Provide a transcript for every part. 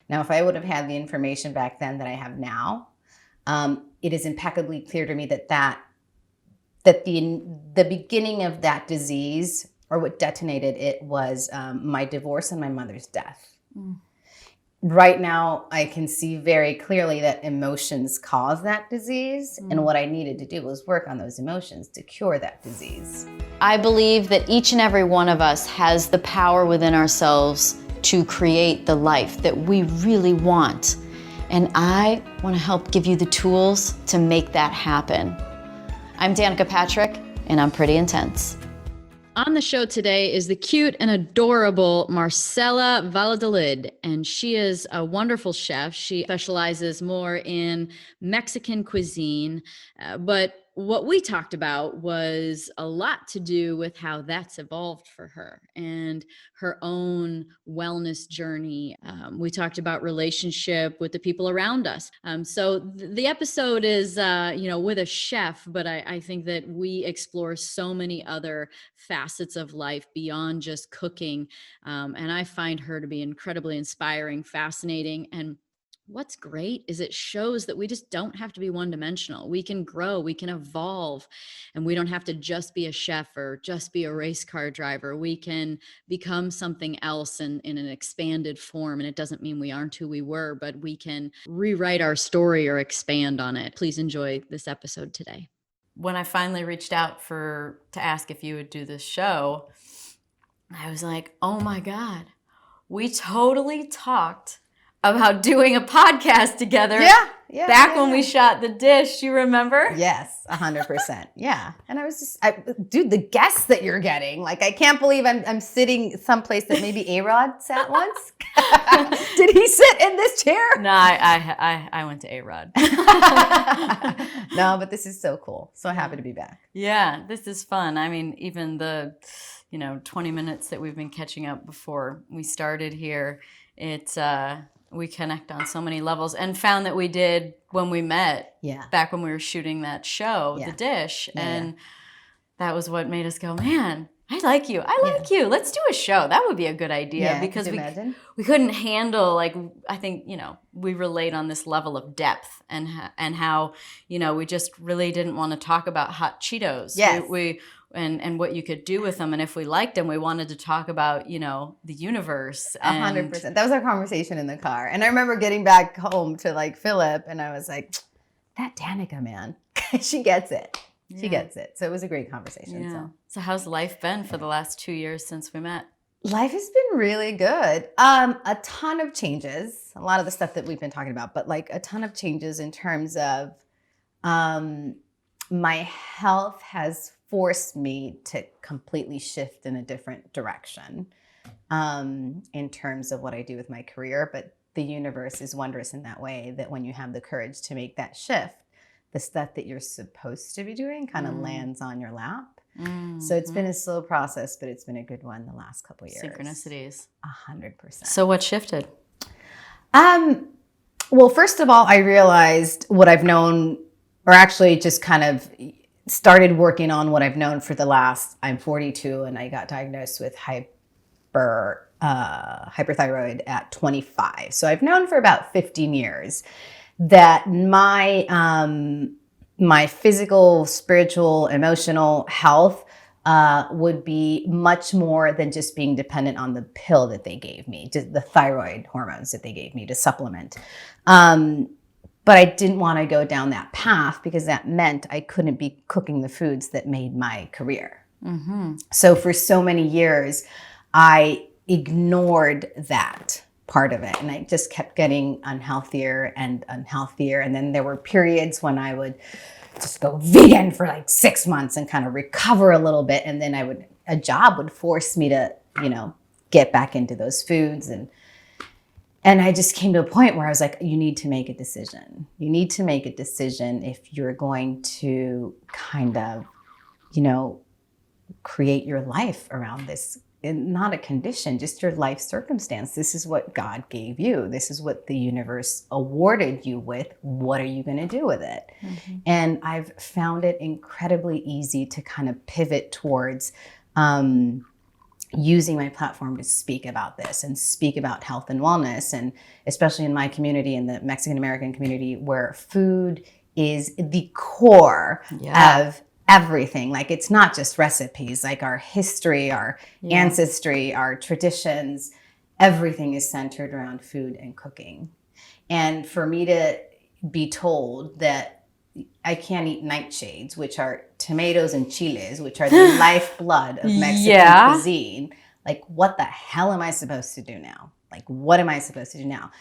Now, if I would have had the information back then that I have now, it is impeccably clear to me that the beginning of that disease, or what detonated it, was my divorce and my mother's death. Right now, I can see very clearly that emotions cause that disease. And what I needed to do was work on those emotions to cure that disease. I believe that each and every one of us has the power within ourselves to create the life that we really want. And I want to help give you the tools to make that happen. I'm Danica Patrick, and I'm pretty intense. On the show today is the cute and adorable Marcela Valladolid, and she is a wonderful chef. She specializes more in Mexican cuisine, but what we talked about was a lot to do with how that's evolved for her and her own wellness journey. We talked about relationship with the people around us. So the episode is, with a chef, but I think that we explore so many other facets of life beyond just cooking. And I find her to be incredibly inspiring, fascinating, and what's great is it shows that we just don't have to be one-dimensional. We can grow, we can evolve, and we don't have to just be a chef or just be a race car driver. We can become something else in an expanded form. And it doesn't mean we aren't who we were, but we can rewrite our story or expand on it. Please enjoy this episode today. When I finally reached out to ask if you would do this show, I was like, oh my God, we totally talked about doing a podcast together. Back when we shot The Dish, you remember? Yes, 100%. Yeah. And I was just, dude, the guests that you're getting, like, I can't believe I'm sitting someplace that maybe A-Rod sat once. Did he sit in this chair? No, I went to A-Rod. No, but this is so cool. So happy to be back. Yeah, this is fun. I mean, even the, 20 minutes that we've been catching up before we started here, we connect on so many levels, and found that we did when we met back when we were shooting that show, The Dish. And that was what made us go, man, I like you. I like you. Let's do a show. That would be a good idea, because we couldn't handle, like, I think, we relate on this level of depth and how, we just really didn't want to talk about hot Cheetos. Yes. And what you could do with them. And if we liked them, we wanted to talk about, the universe. 100%. That was our conversation in the car. And I remember getting back home to, like, Philip, and I was like, that Danica, man, she gets it. She gets it. So it was a great conversation. Yeah. So how's life been for the last 2 years since we met? Life has been really good. A ton of changes, a lot of the stuff that we've been talking about, but like a ton of changes in terms of my health has forced me to completely shift in a different direction in terms of what I do with my career. But the universe is wondrous in that way, that when you have the courage to make that shift, the stuff that you're supposed to be doing kind of lands on your lap. So it's been a slow process, but it's been a good one the last couple of years. Synchronicities. 100%. So what shifted? Well, first of all, I realized what I've known, or actually just kind of started working on what I've known for the last, I'm 42, and I got diagnosed with hyperthyroid at 25. So I've known for about 15 years that my physical, spiritual, emotional health would be much more than just being dependent on the pill that they gave me, just the thyroid hormones that they gave me to supplement. But I didn't want to go down that path, because that meant I couldn't be cooking the foods that made my career. So for so many years, I ignored that part of it. And I just kept getting unhealthier and unhealthier. And then there were periods when I would just go vegan for like 6 months and kind of recover a little bit. And then a job would force me to, get back into those foods. And I just came to a point where I was like, you need to make a decision. You need to make a decision if you're going to kind of, create your life around this. And not a condition, just your life circumstance. This is what God gave you. This is what the universe awarded you with. What are you going to do with it? And I've found it incredibly easy to kind of pivot towards using my platform to speak about this and speak about health and wellness, and especially in my community, in the Mexican American community, where food is the core of everything. Like, it's not just recipes, like our history, our ancestry, our traditions, everything is centered around food and cooking. And for me to be told that I can't eat nightshades, which are tomatoes and chiles, which are the lifeblood of Mexican cuisine. Like, what the hell am I supposed to do now? Like, what am I supposed to do now?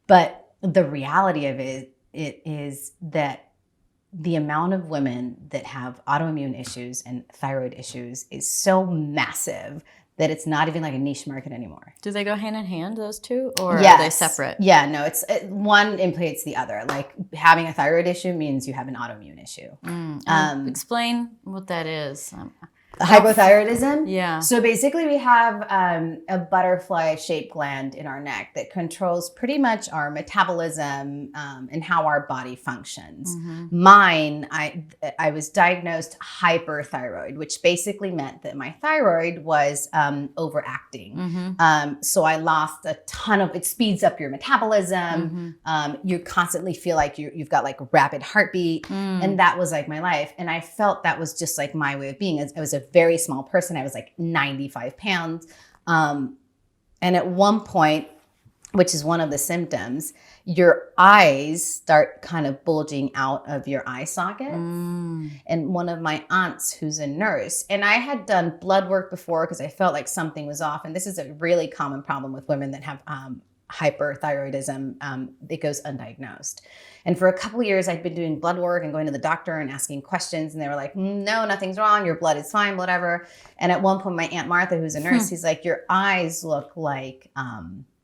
But the reality of it is that the amount of women that have autoimmune issues and thyroid issues is so massive that it's not even like a niche market anymore. Do they go hand in hand, those two, or are they separate? Yeah, no, one implicates the other. Like, having a thyroid issue means you have an autoimmune issue. Explain what that is. Hypothyroidism? Yeah. So basically we have a butterfly-shaped gland in our neck that controls pretty much our metabolism and how our body functions. Mine, I was diagnosed hyperthyroid, which basically meant that my thyroid was overacting. So I lost a ton of, it speeds up your metabolism. You constantly feel like you've got like rapid heartbeat. And that was like my life. And I felt that was just like my way of being. I was a very small person. I was like 95 pounds. And at one point, which is one of the symptoms, your eyes start kind of bulging out of your eye sockets. And one of my aunts, who's a nurse, and I had done blood work before because I felt like something was off. And this is a really common problem with women that have hyperthyroidism. It goes undiagnosed. And for a couple of years, I'd been doing blood work and going to the doctor and asking questions. And they were like, no, nothing's wrong. Your blood is fine, whatever. And at one point, my Aunt Martha, who's a nurse, she's like, your eyes look like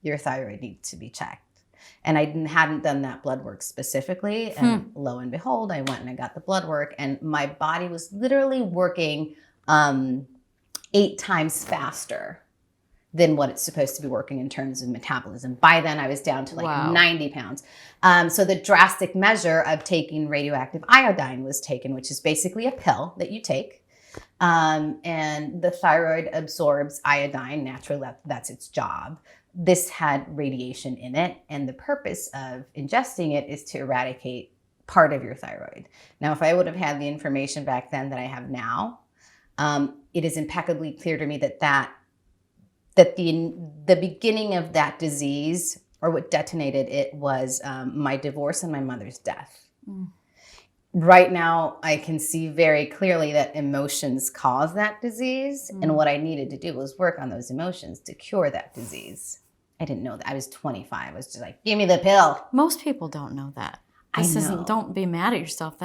your thyroid needs to be checked. And I hadn't done that blood work specifically. And lo and behold, I went and I got the blood work. And my body was literally working 8 times faster than what it's supposed to be working in terms of metabolism. By then I was down to like 90 pounds. So the drastic measure of taking radioactive iodine was taken, which is basically a pill that you take. And the thyroid absorbs iodine naturally. That's its job. This had radiation in it. And the purpose of ingesting it is to eradicate part of your thyroid. Now, if I would have had the information back then that I have now, it is impeccably clear to me that the beginning of that disease, or what detonated it, was my divorce and my mother's death. Right now, I can see very clearly that emotions cause that disease. And what I needed to do was work on those emotions to cure that disease. I didn't know that. I was 25. I was just like, give me the pill. Most people don't know that. Don't be mad at yourself.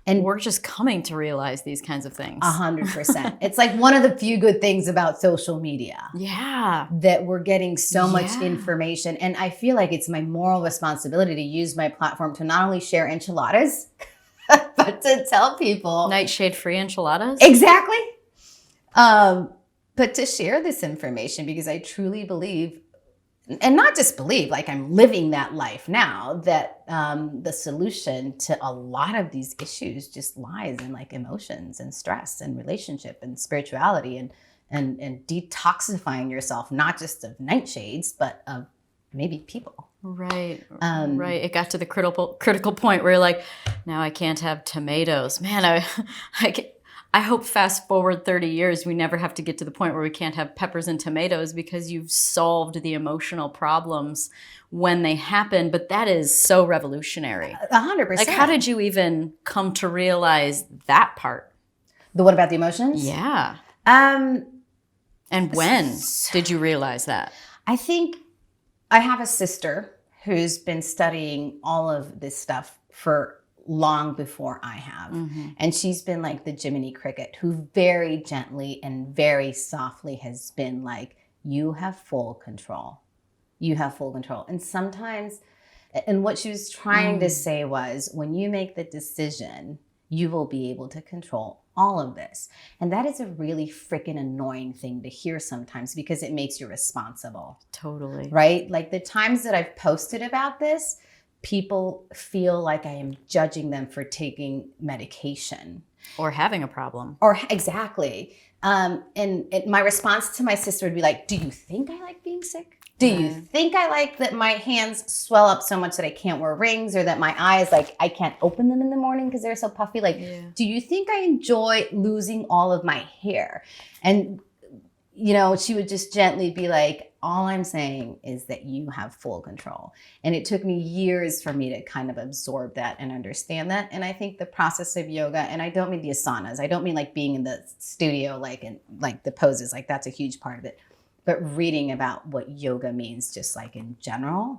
And we're just coming to realize these kinds of things. 100%. It's like one of the few good things about social media. Yeah. That we're getting so much information. And I feel like it's my moral responsibility to use my platform to not only share enchiladas, but to tell people. Nightshade-free enchiladas? Exactly. But to share this information, because I truly believe, and not just believe, like I'm living that life now, that the solution to a lot of these issues just lies in like emotions and stress and relationship and spirituality and detoxifying yourself, not just of nightshades, but of maybe people. Right. Right. It got to the critical point where you're like, now I can't have tomatoes. Man, I hope fast forward 30 years, we never have to get to the point where we can't have peppers and tomatoes, because you've solved the emotional problems when they happen. But that is so revolutionary. 100%. Like, how did you even come to realize that part? The what about the emotions? Yeah. And when did you realize that? I think I have a sister who's been studying all of this stuff for long before I have. And she's been like the Jiminy Cricket, who very gently and very softly has been like, you have full control. You have full control. And sometimes, and what she was trying to say was, when you make the decision, you will be able to control all of this. And that is a really freaking annoying thing to hear sometimes, because it makes you responsible. Totally. Right? Like the times that I've posted about this, people feel like I am judging them for taking medication. Or having a problem. Or exactly. And my response to my sister would be like, do you think I like being sick? Do you think I like that my hands swell up so much that I can't wear rings, or that my eyes, like, I can't open them in the morning because they're so puffy? Like, do you think I enjoy losing all of my hair? And, you know, she would just gently be like, all I'm saying is that you have full control. And it took me years for me to kind of absorb that and understand that. And I think the process of yoga, and I don't mean the asanas, I don't mean like being in the studio, like, and like the poses, like that's a huge part of it. But reading about what yoga means, just like in general,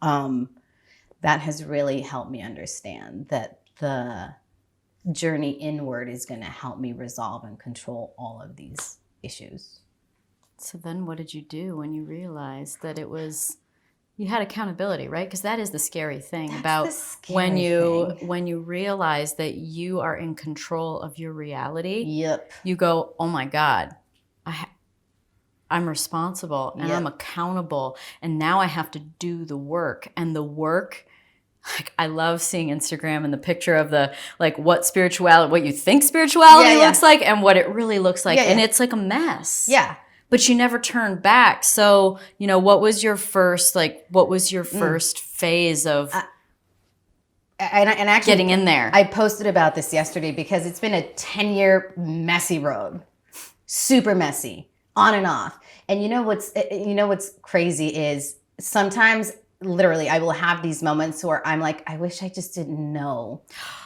that has really helped me understand that the journey inward is going to help me resolve and control all of these issues. So then what did you do when you realized that it was, you had accountability, right? Because that is the scary thing when you realize that you are in control of your reality. Yep. You go, oh my God, I'm responsible and I'm accountable, and now I have to do the work. And the work, like, I love seeing Instagram and the picture of the, like, what you think spirituality looks like and what it really looks like. And it's like a mess. Yeah. But you never turned back. So, you know, what was your first phase of and actually getting in there? I posted about this yesterday because it's been a 10-year messy road. Super messy. On and off. And you know what's crazy is sometimes literally I will have these moments where I'm like, I wish I just didn't know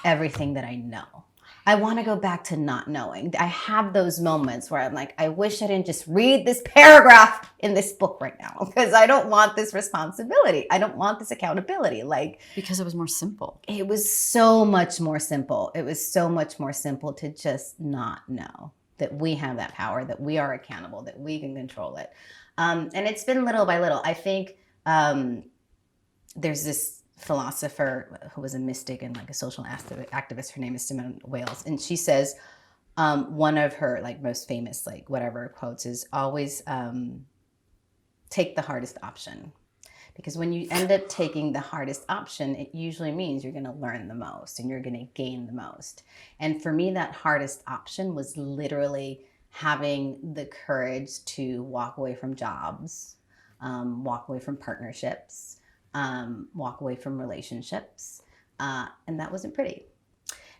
everything that I know. I want to go back to not knowing. I have those moments where I'm like, I wish I didn't just read this paragraph in this book right now, because I don't want this responsibility. I don't want this accountability. Like, because it was more simple. It was so much more simple. It was so much more simple to just not know that we have that power, that we are accountable, that we can control it. And it's been little by little. I think there's this philosopher who was a mystic and like a social activist. Her name is Simone Wales. And she says one of her like most famous, like whatever quotes is always take the hardest option. Because when you end up taking the hardest option, it usually means you're going to learn the most and you're going to gain the most. And for me, that hardest option was literally having the courage to walk away from jobs, walk away from partnerships, walk away from relationships. And that wasn't pretty.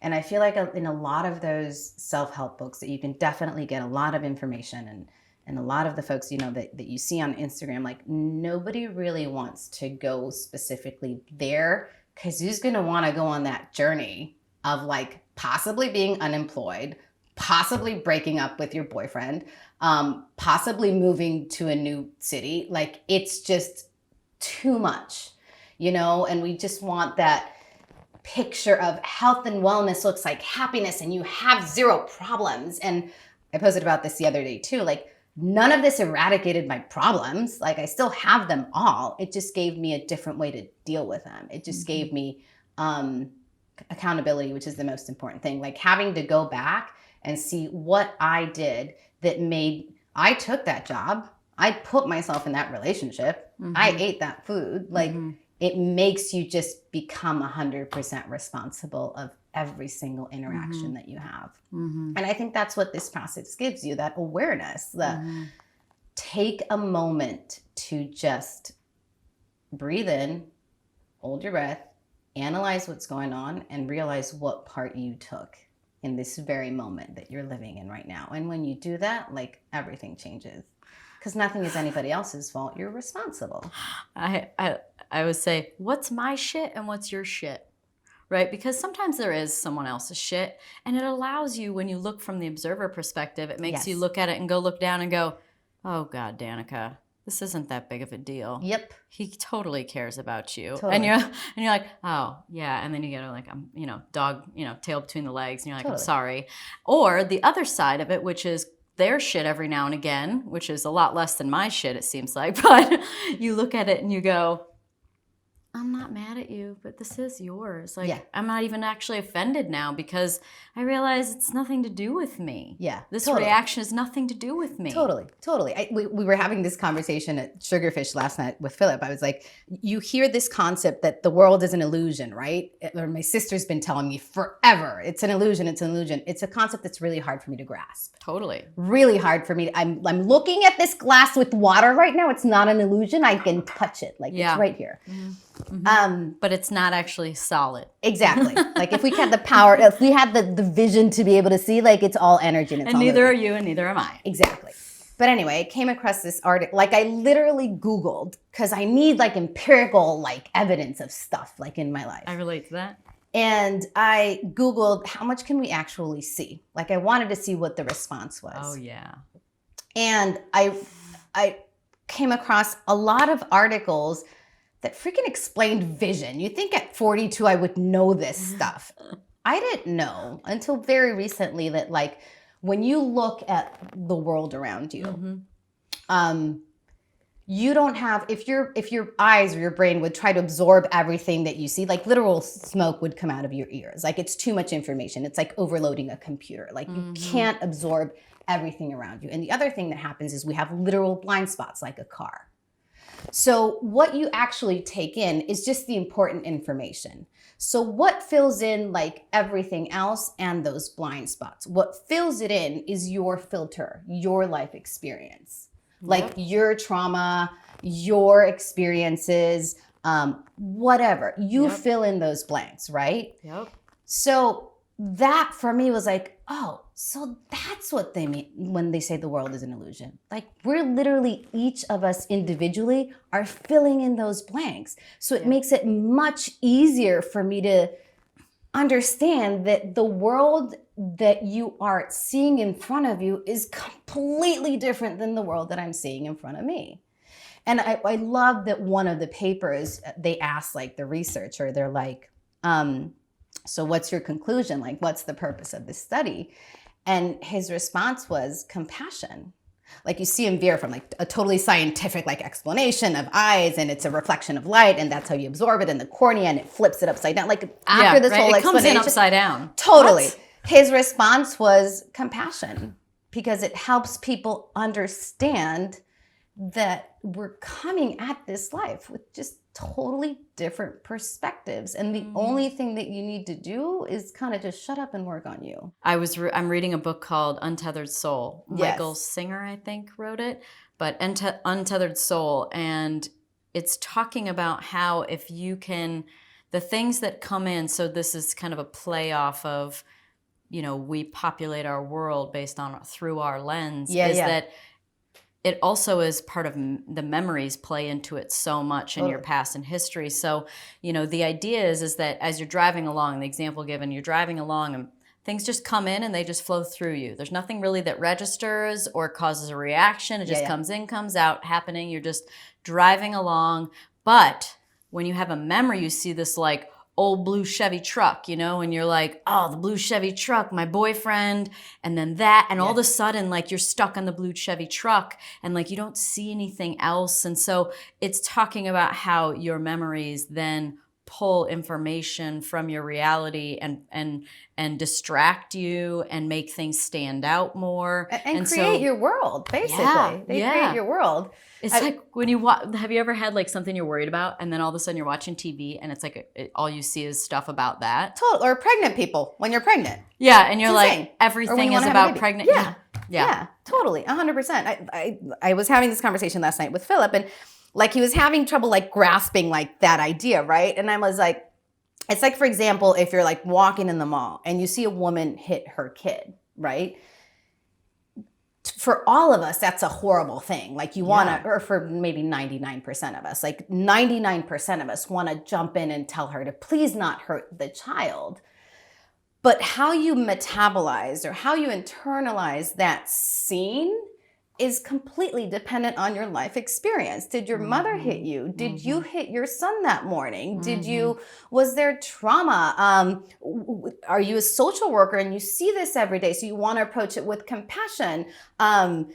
And I feel like in a lot of those self-help books that you can definitely get a lot of information, and a lot of the folks, you know, that you see on Instagram, like nobody really wants to go specifically there, because who's going to want to go on that journey of like possibly being unemployed, possibly breaking up with your boyfriend, possibly moving to a new city. Like it's just too much, you know, and we just want that picture of health and wellness looks like happiness and you have zero problems. And I posted about this the other day too, like, none of this eradicated my problems. Like I still have them all. It just gave me a different way to deal with them. It just gave me accountability, which is the most important thing. Like having to go back and see what I did that I took that job. I put myself in that relationship. I ate that food. Like it makes you just become 100% responsible of every single interaction that you have. And I think that's what this process gives you, that awareness, that take a moment to just breathe in, hold your breath, analyze what's going on, and realize what part you took in this very moment that you're living in right now. And when you do that, like everything changes, because nothing is anybody else's fault. You're responsible. I would say, what's my shit and what's your shit? Right? Because sometimes there is someone else's shit, and it allows you, when you look from the observer perspective, it makes you look at it and go look down and go, oh God, Danica, this isn't that big of a deal. Yep. He totally cares about you. Totally. And you're like, oh yeah. And then you get like, dog, tail between the legs, and you're like, I'm sorry. Or the other side of it, which is their shit every now and again, which is a lot less than my shit, it seems like. But you look at it and you go, I'm not mad at you, but this is yours. Like, Yeah. I'm not even actually offended now because I realize it's nothing to do with me. Yeah, This totally. reaction has nothing to do with me. Totally. We were having this conversation at Sugarfish last night with Philip. I was like, you hear this concept that the world is an illusion, right? Or my sister's been telling me forever, it's an illusion, it's an illusion. It's a concept that's really hard for me to grasp. Totally. Really hard for me. I'm looking at this glass with water right now. It's not an illusion. I can touch it. Like it's right here. But it's not actually solid. Exactly. Like if we had the power, if we had the vision to be able to see, like it's all energy. And, it's And all neither are moving. you and neither am I. Exactly. But anyway, I came across this article. Like I literally Googled because I need like empirical like evidence of stuff like in my life. I relate to that. And I Googled how much can we actually see? Like I wanted to see what the response was. Oh, yeah. And I came across a lot of articles that freaking explained vision. You think at 42 I would know this stuff. I didn't know until very recently that like when you look at the world around you, you don't have, if your eyes or your brain would try to absorb everything that you see, like literal smoke would come out of your ears. Like it's too much information. It's like overloading a computer. Like you can't absorb everything around you. And the other thing that happens is we have literal blind spots like a car. So what you actually take in is just the important information. So what fills in like everything else and those blind spots? What fills it in is your filter, your life experience. Like your trauma, your experiences, whatever. You fill in those blanks, right? Yep. So that for me was like, oh, so that's what they mean when they say the world is an illusion. Like we're literally, each of us individually are filling in those blanks. So it makes it much easier for me to understand that the world that you are seeing in front of you is completely different than the world that I'm seeing in front of me. And I love that one of the papers, they asked like the researcher, they're like, so what's your conclusion? Like, what's the purpose of this study? And his response was compassion. Like you see him veer from like a totally scientific like explanation of eyes and it's a reflection of light and that's how you absorb it in the cornea and it flips it upside down. Like after this whole it explanation. comes in upside down. Totally. What? His response was compassion because it helps people understand that we're coming at this life with just totally different perspectives. And the only thing that you need to do is kind of just shut up and work on you. I'm reading a book called Untethered Soul. Yes. Michael Singer, I think, wrote it. But Untethered Soul. And it's talking about how if you can, the things that come in, so this is kind of a play off of, you know, we populate our world based on through our lens, that it also is part of the memories play into it so much in your past and history. So, you know, the idea is that as you're driving along, the example given, you're driving along and things just come in and they just flow through you. There's nothing really that registers or causes a reaction. It just comes in, comes out, happening. You're just driving along. But when you have a memory, you see this like old blue Chevy truck, you know, and you're like, oh, the blue Chevy truck, my boyfriend, and then that, and all of a sudden, like, you're stuck on the blue Chevy truck, and like, you don't see anything else. And so it's talking about how your memories then pull information from your reality and distract you and make things stand out more. And create your world, basically. They create your world. It's like when you have you ever had like something you're worried about and then all of a sudden you're watching TV and it's like all you see is stuff about that? Or pregnant people when you're pregnant. Yeah, and you're like, everything is about pregnant. Yeah, totally, 100%. I was having this conversation last night with Philip and like he was having trouble like grasping like that idea, right? And I was like, it's like, for example, if you're like walking in the mall and you see a woman hit her kid, right? For all of us, that's a horrible thing. Like you want to, or for maybe 99% of us, like 99% of us want to jump in and tell her to please not hurt the child. But how you metabolize or how you internalize that scene is completely dependent on your life experience. Did your mother hit you? Did you hit your son that morning? Was there trauma? Are you a social worker and you see this every day? So you want to approach it with compassion. Do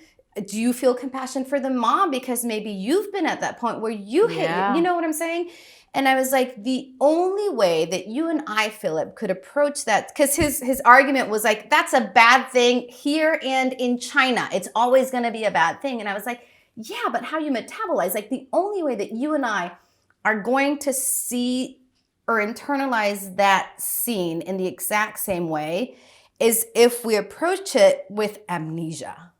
you feel compassion for the mom because maybe you've been at that point where you hit, you know what I'm saying? And I was like, the only way that you and I, Philip, could approach that, because his argument was like, that's a bad thing here and in China. It's always going to be a bad thing. And I was like, yeah, but how you metabolize, like the only way that you and I are going to see or internalize that scene in the exact same way is if we approach it with amnesia.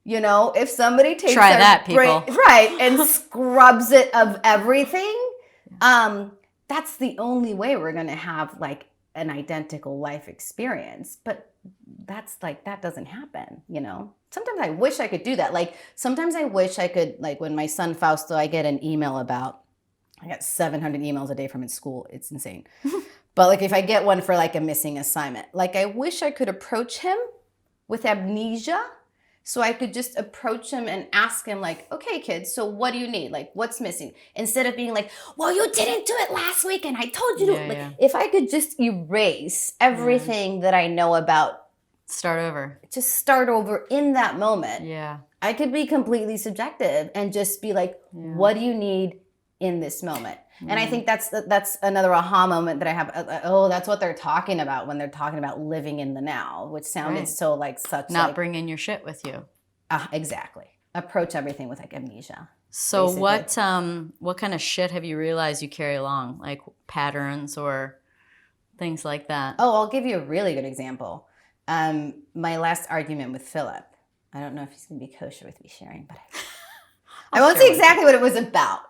You know, if somebody takes Try that, people. Right, and scrubs it of everything, that's the only way we're going to have like an identical life experience. But that's like, that doesn't happen, you know? Sometimes I wish I could do that. Like, sometimes I wish I could, like when my son Fausto, I get an email about, I get 700 emails a day from his school. It's insane. But like if I get one for like a missing assignment, like I wish I could approach him with amnesia. So I could just approach him and ask him like, okay, kids, so what do you need? Like, what's missing? Instead of being like, well, you didn't do it last week and I told you to. Like, if I could just erase everything that I know about. Start over. Just start over in that moment. Yeah. I could be completely subjective and just be like, what do you need in this moment? And I think that's another aha moment that I have. That's what they're talking about when they're talking about living in the now, which sounded so like such not bringing your shit with you. Exactly. Approach everything with like amnesia. So basically. What kind of shit have you realized you carry along, like patterns or things like that? Oh, I'll give you a really good example. My last argument with Philip. I don't know if he's gonna be kosher with me sharing, but I won't say exactly what it was about.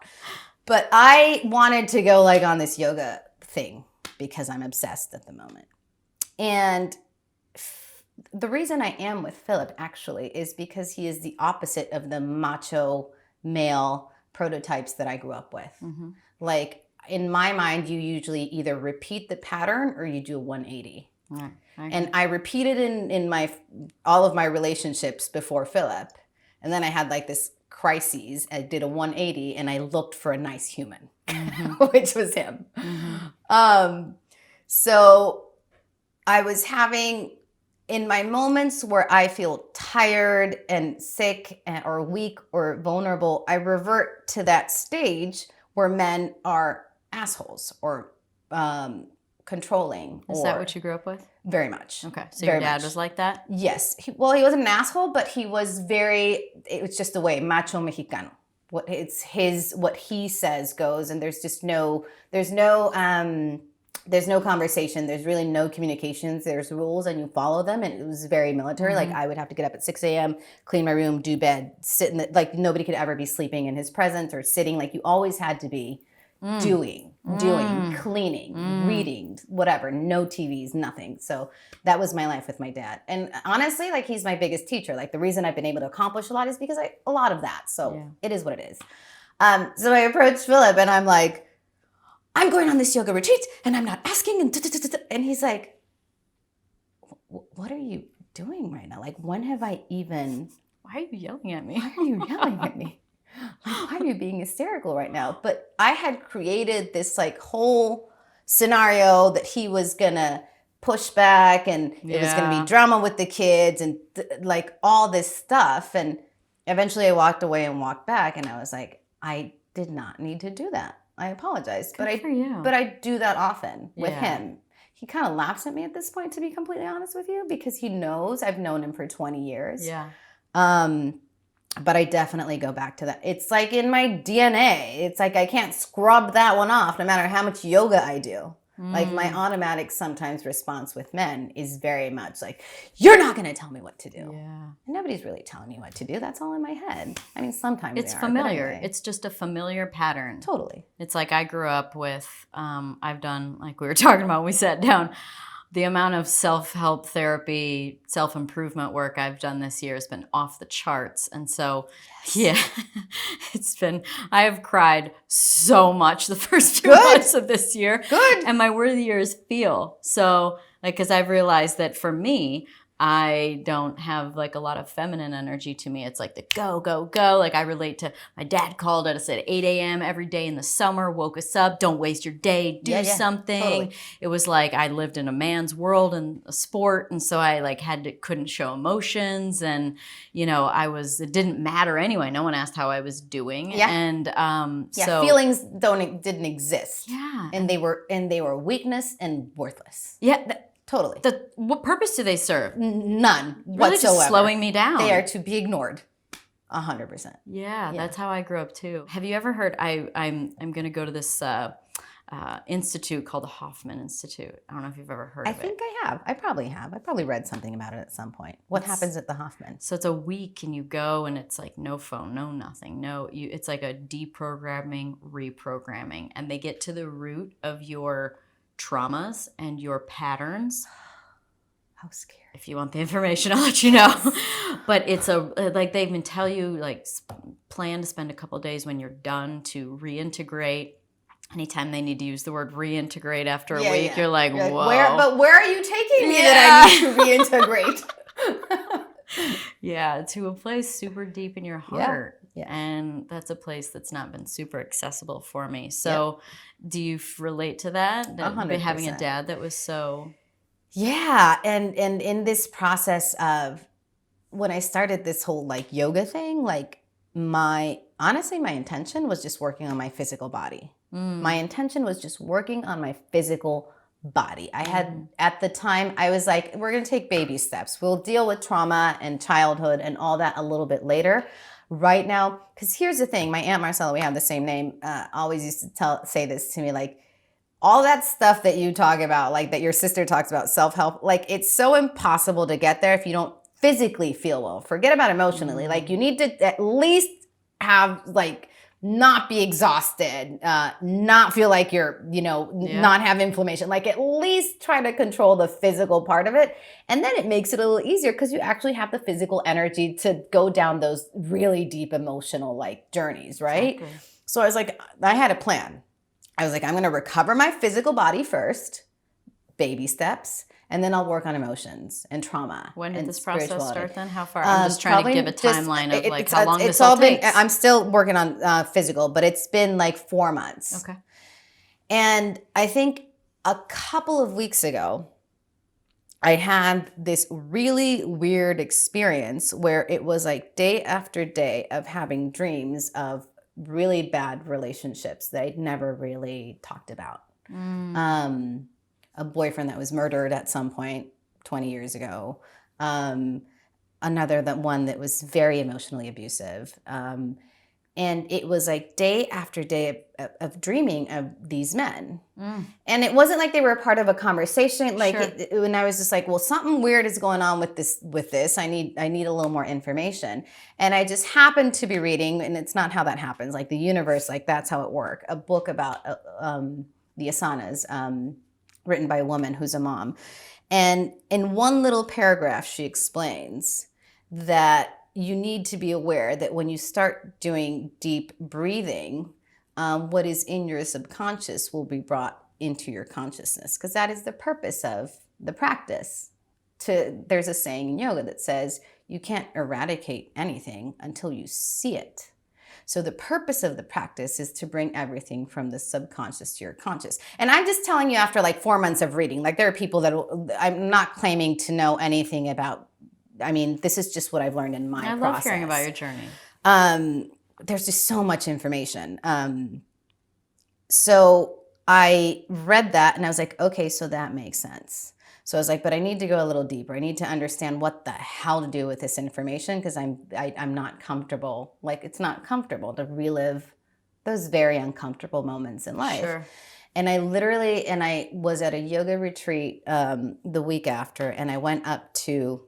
But I wanted to go like on this yoga thing because I'm obsessed at the moment. And the reason I am with Philip actually is because he is the opposite of the macho male prototypes that I grew up with. Mm-hmm. Like in my mind, you usually either repeat the pattern or you do a 180. Right. And I repeated in my all of my relationships before Philip. And then I had like this crises. I did a 180 and I looked for a nice human, which was him. Mm-hmm. So I was having, in my moments where I feel tired and sick or weak or vulnerable, I revert to that stage where men are assholes or controlling. Is that what you grew up with? Very much. Okay. So your dad was like that? Yes. He wasn't an asshole, but he was it was just the way, macho Mexicano. What he says goes, and there's no conversation. There's really no communications. There's rules and you follow them. And it was very military. Mm-hmm. Like I would have to get up at 6 a.m., clean my room, do bed, sit like nobody could ever be sleeping in his presence or sitting. Like you always had to be doing, cleaning, reading, whatever, no TVs, nothing. So that was my life with my dad. And honestly, like he's my biggest teacher. Like the reason I've been able to accomplish a lot is because a lot of that. So it is what it is. So I approached Philip and I'm like, I'm going on this yoga retreat and I'm not asking. And he's like, what are you doing right now? Like, when have I even... Why are you yelling at me? Why are you yelling at me? Like, why are you being hysterical right now? But I had created this like whole scenario that he was gonna push back and it was gonna be drama with the kids and like all this stuff. And eventually I walked away and walked back and I was like, I did not need to do that. I apologize. But I do that often with him. He kind of laughs at me at this point, to be completely honest with you, because he knows I've known him for 20 years. Yeah. But I definitely go back to that. It's like in my DNA. It's like I can't scrub that one off no matter how much yoga I do. Like my automatic sometimes response with men is very much like, you're not going to tell me what to do. Yeah. And nobody's really telling me what to do. That's all in my head. I mean, sometimes it's familiar. Anyway. It's just a familiar pattern. Totally. It's like I grew up with, I've done, like we were talking about when we sat down, the amount of self-help therapy, self-improvement work I've done this year has been off the charts. And so, I have cried so much the first 2 months of this year. Good. And my word of the year is feel. So, like, because I've realized that for me, I don't have like a lot of feminine energy to me. It's like the go, go, go. Like I relate to my dad called us at 8 a.m. every day in the summer, woke us up, don't waste your day, do something. Totally. It was like I lived in a man's world and a sport. And so I like couldn't show emotions. And, you know, it didn't matter anyway. No one asked how I was doing. Yeah. And so feelings didn't exist. Yeah. And they were weakness and worthless. Yeah. Totally. What purpose do they serve? None Really whatsoever. just slowing me down. They are to be ignored. 100%. Yeah, that's how I grew up too. Have you ever heard? I'm going to go to this institute called the Hoffman Institute. I don't know if you've ever heard of it. I think I have. I probably have. I probably read something about it at some point. What happens at the Hoffman? So it's a week, and you go, and it's like no phone, no nothing, It's like a deprogramming, reprogramming, and they get to the root of your traumas and your patterns. How scary. If you want the information, I'll let you know. But it's like they even tell you like plan to spend a couple days when you're done to reintegrate. Anytime they need to use the word reintegrate after a week, you're like, whoa. Where are you taking me that I need to reintegrate? Yeah, to a place super deep in your heart. Yeah. And that's a place that's not been super accessible for me. So do you relate to that? 100%. Having a dad that was so... Yeah. And in this process of when I started this whole like yoga thing, like my intention was just working on my physical body. My intention was just working on my physical body. I had, at the time, I was like, we're going to take baby steps. We'll deal with trauma and childhood and all that a little bit later. Right now, because here's the thing, my Aunt Marcela, we have the same name, always used to say this to me, like, all that stuff that you talk about, like that your sister talks about, self-help, like it's so impossible to get there if you don't physically feel well. Forget about emotionally. Like you need to at least have like not be exhausted, not feel like you're, not have inflammation, like at least try to control the physical part of it. And then it makes it a little easier because you actually have the physical energy to go down those really deep emotional like journeys, right? Exactly. So I was like, I had a plan. I was like, I'm going to recover my physical body first, baby steps, and then I'll work on emotions and trauma. When did this process start then? How far? I'm just trying to give a timeline of like how long this all all takes. I'm still working on physical, but it's been like 4 months. Okay. And I think a couple of weeks ago, I had this really weird experience where it was like day after day of having dreams of really bad relationships that I'd never really talked about. A boyfriend that was murdered at some point 20 years ago. Another one that was very emotionally abusive. And it was like day after day of dreaming of these men. And it wasn't like they were a part of a conversation. Like when I was just like, well, something weird is going on with this. I need a little more information. And I just happened to be reading, and it's not how that happens. Like the universe, like that's how it works. A book about the asanas, written by a woman who's a mom. And in one little paragraph, she explains that you need to be aware that when you start doing deep breathing, what is in your subconscious will be brought into your consciousness, because that is the purpose of the practice. There's a saying in yoga that says you can't eradicate anything until you see it. So the purpose of the practice is to bring everything from the subconscious to your conscious. And I'm just telling you after like 4 months of reading, like there are people that I'm not claiming to know anything about. I mean, this is just what I've learned in my process. I love hearing about your journey. There's just so much information. So I read that and I was like, okay, so that makes sense. So I was like, but I need to go a little deeper. I need to understand what the hell to do with this information, because I'm not comfortable. Like, it's not comfortable to relive those very uncomfortable moments in life. Sure. And I was at a yoga retreat the week after, and I went up to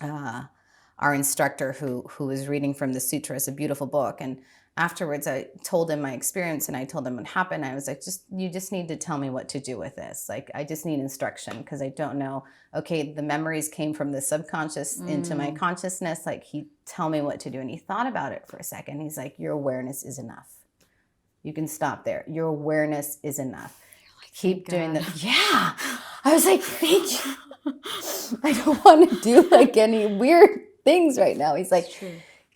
our instructor who was reading from the sutras, a beautiful book. And afterwards I told him my experience, and I told him what happened. I was like, you just need to tell me what to do with this. Like, I just need instruction, because I don't know. Okay, the memories came from the subconscious into my consciousness. Like, tell me what to do. And he thought about it for a second. He's like, your awareness is enough. You can stop there. Your awareness is enough. Keep doing that. Yeah. I was like, thank you. I don't want to do like any weird things right now. He's like,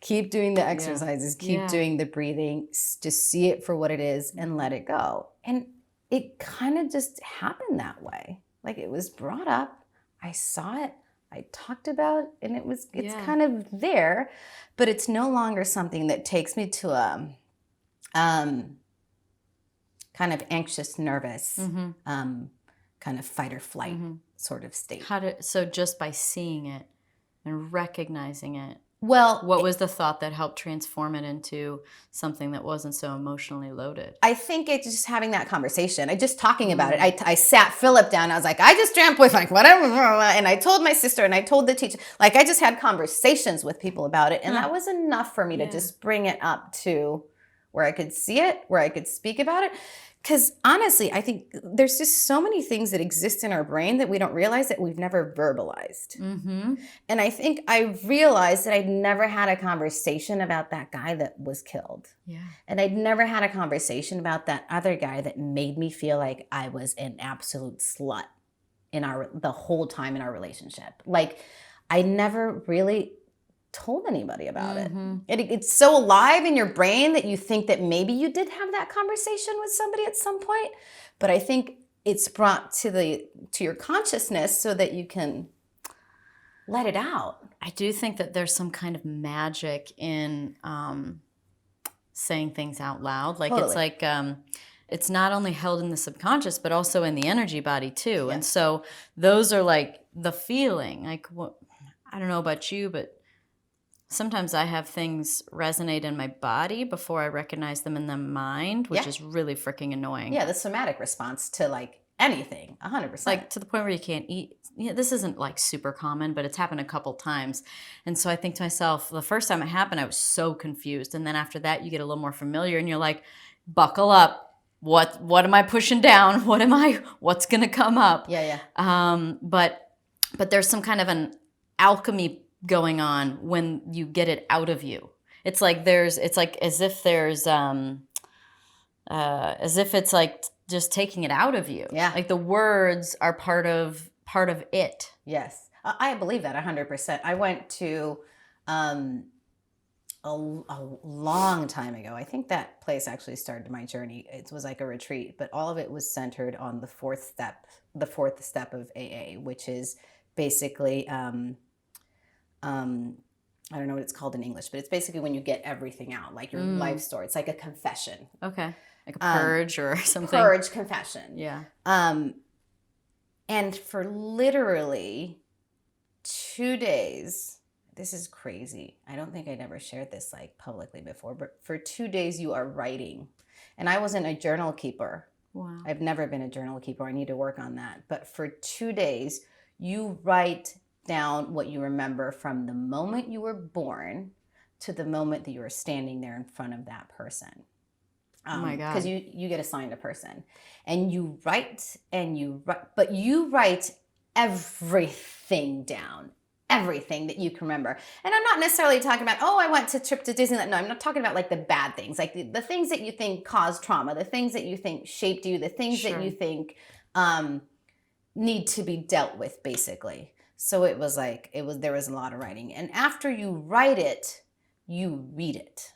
keep doing the exercises, keep doing the breathing, just see it for what it is and let it go. And it kind of just happened that way. Like it was brought up, I saw it, I talked about it, and it's kind of there, but it's no longer something that takes me to a kind of anxious, nervous, kind of fight or flight sort of state. So just by seeing it and recognizing it, well, what was the thought that helped transform it into something that wasn't so emotionally loaded? I think it's just having that conversation. Just talking about it. I sat Philip down. I was like, I just dreamt with like whatever. And I told my sister and I told the teacher. Like I just had conversations with people about it. And that was enough for me to just bring it up to where I could see it, where I could speak about it. Because honestly, I think there's just so many things that exist in our brain that we don't realize that we've never verbalized. And I think I realized that I'd never had a conversation about that guy that was killed. And I'd never had a conversation about that other guy that made me feel like I was an absolute slut in the whole time in our relationship. Like I never really told anybody about it. It's so alive in your brain that you think that maybe you did have that conversation with somebody at some point, but I think it's brought to your consciousness so that you can let it out. I do think that there's some kind of magic in saying things out loud. Like it's like it's not only held in the subconscious but also in the energy body too. And so those are like the feeling. Like I don't know about you, but sometimes I have things resonate in my body before I recognize them in the mind, which is really freaking annoying. Yeah, the somatic response to like anything, 100%. Like to the point where you can't eat. This isn't like super common, but it's happened a couple times. And so I think to myself, the first time it happened, I was so confused. And then after that, you get a little more familiar and you're like, buckle up. What am I pushing down? What's going to come up? But there's some kind of an alchemy going on when you get it out of you. It's like as if it's like just taking it out of you. Like the words are part of it. Yes, I believe that 100%. I went to a long time ago. I think that place actually started my journey. It was like a retreat, but all of it was centered on the fourth step of AA, which is basically I don't know what it's called in English, but it's basically when you get everything out, like your life story. It's like a confession. Okay. Like a purge or something. Purge, confession. Yeah. And for literally 2 days, this is crazy. I don't think I'd ever shared this like publicly before, but for 2 days you are writing. And I wasn't a journal keeper. Wow. I've never been a journal keeper. I need to work on that. But for 2 days, you write down what you remember from the moment you were born to the moment that you were standing there in front of that person. Oh my God. Because you get assigned a person. And you write, but you write everything down. Everything that you can remember. And I'm not necessarily talking about, I went to trip to Disneyland. No, I'm not talking about like the bad things, like the things that you think caused trauma, the things that you think shaped you, the things that you think need to be dealt with, basically. So it was like, there was a lot of writing. And after you write it, you read it.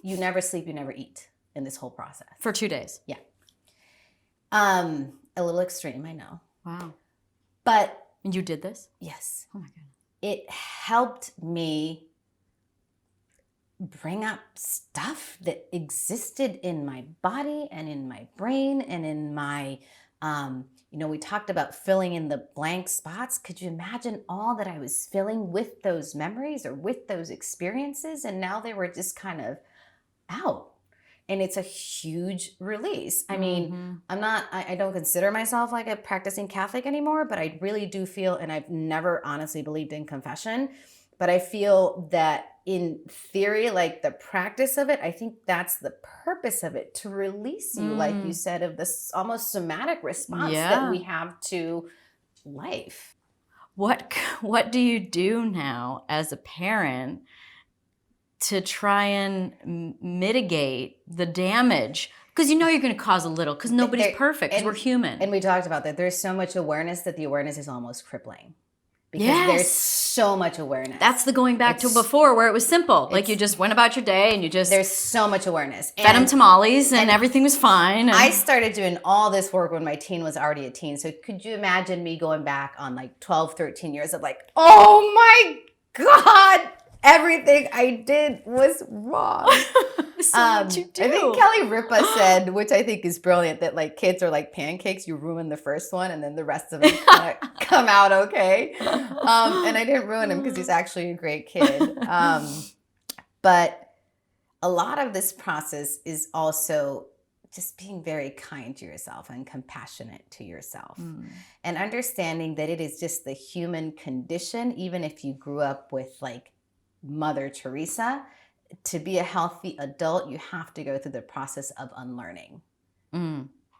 You never sleep, you never eat in this whole process. For 2 days? Yeah. A little extreme, I know. Wow. But. And you did this? Yes. Oh my God. It helped me bring up stuff that existed in my body and in my brain and in my, we talked about filling in the blank spots. Could you imagine all that I was filling with those memories or with those experiences? And now they were just kind of out. And it's a huge release. I mean, I don't consider myself like a practicing Catholic anymore, but I really do feel, and I've never honestly believed in confession, but I feel that in theory, like the practice of it, I think that's the purpose of it, to release you, like you said, of this almost somatic response that we have to life. What do you do now as a parent to try and mitigate the damage Because you know you're going to cause a little, because nobody's perfect, because we're human. And we talked about that. There's so much awareness that the awareness is almost crippling. Because there's so much awareness. That's the going back to before where it was simple. Like you just went about your day and you just... There's so much awareness. Fed them tamales and everything was fine. And I started doing all this work when my teen was already a teen. So could you imagine me going back on like 12, 13 years of like, oh my God, everything I did was wrong. What'd you do? I think Kelly Ripa said, which I think is brilliant, that like kids are like pancakes. You ruin the first one and then the rest of them come out okay. And I didn't ruin him because he's actually a great kid. But a lot of this process is also just being very kind to yourself and compassionate to yourself. And understanding that it is just the human condition, even if you grew up with like Mother Teresa. To be a healthy adult, you have to go through the process of unlearning to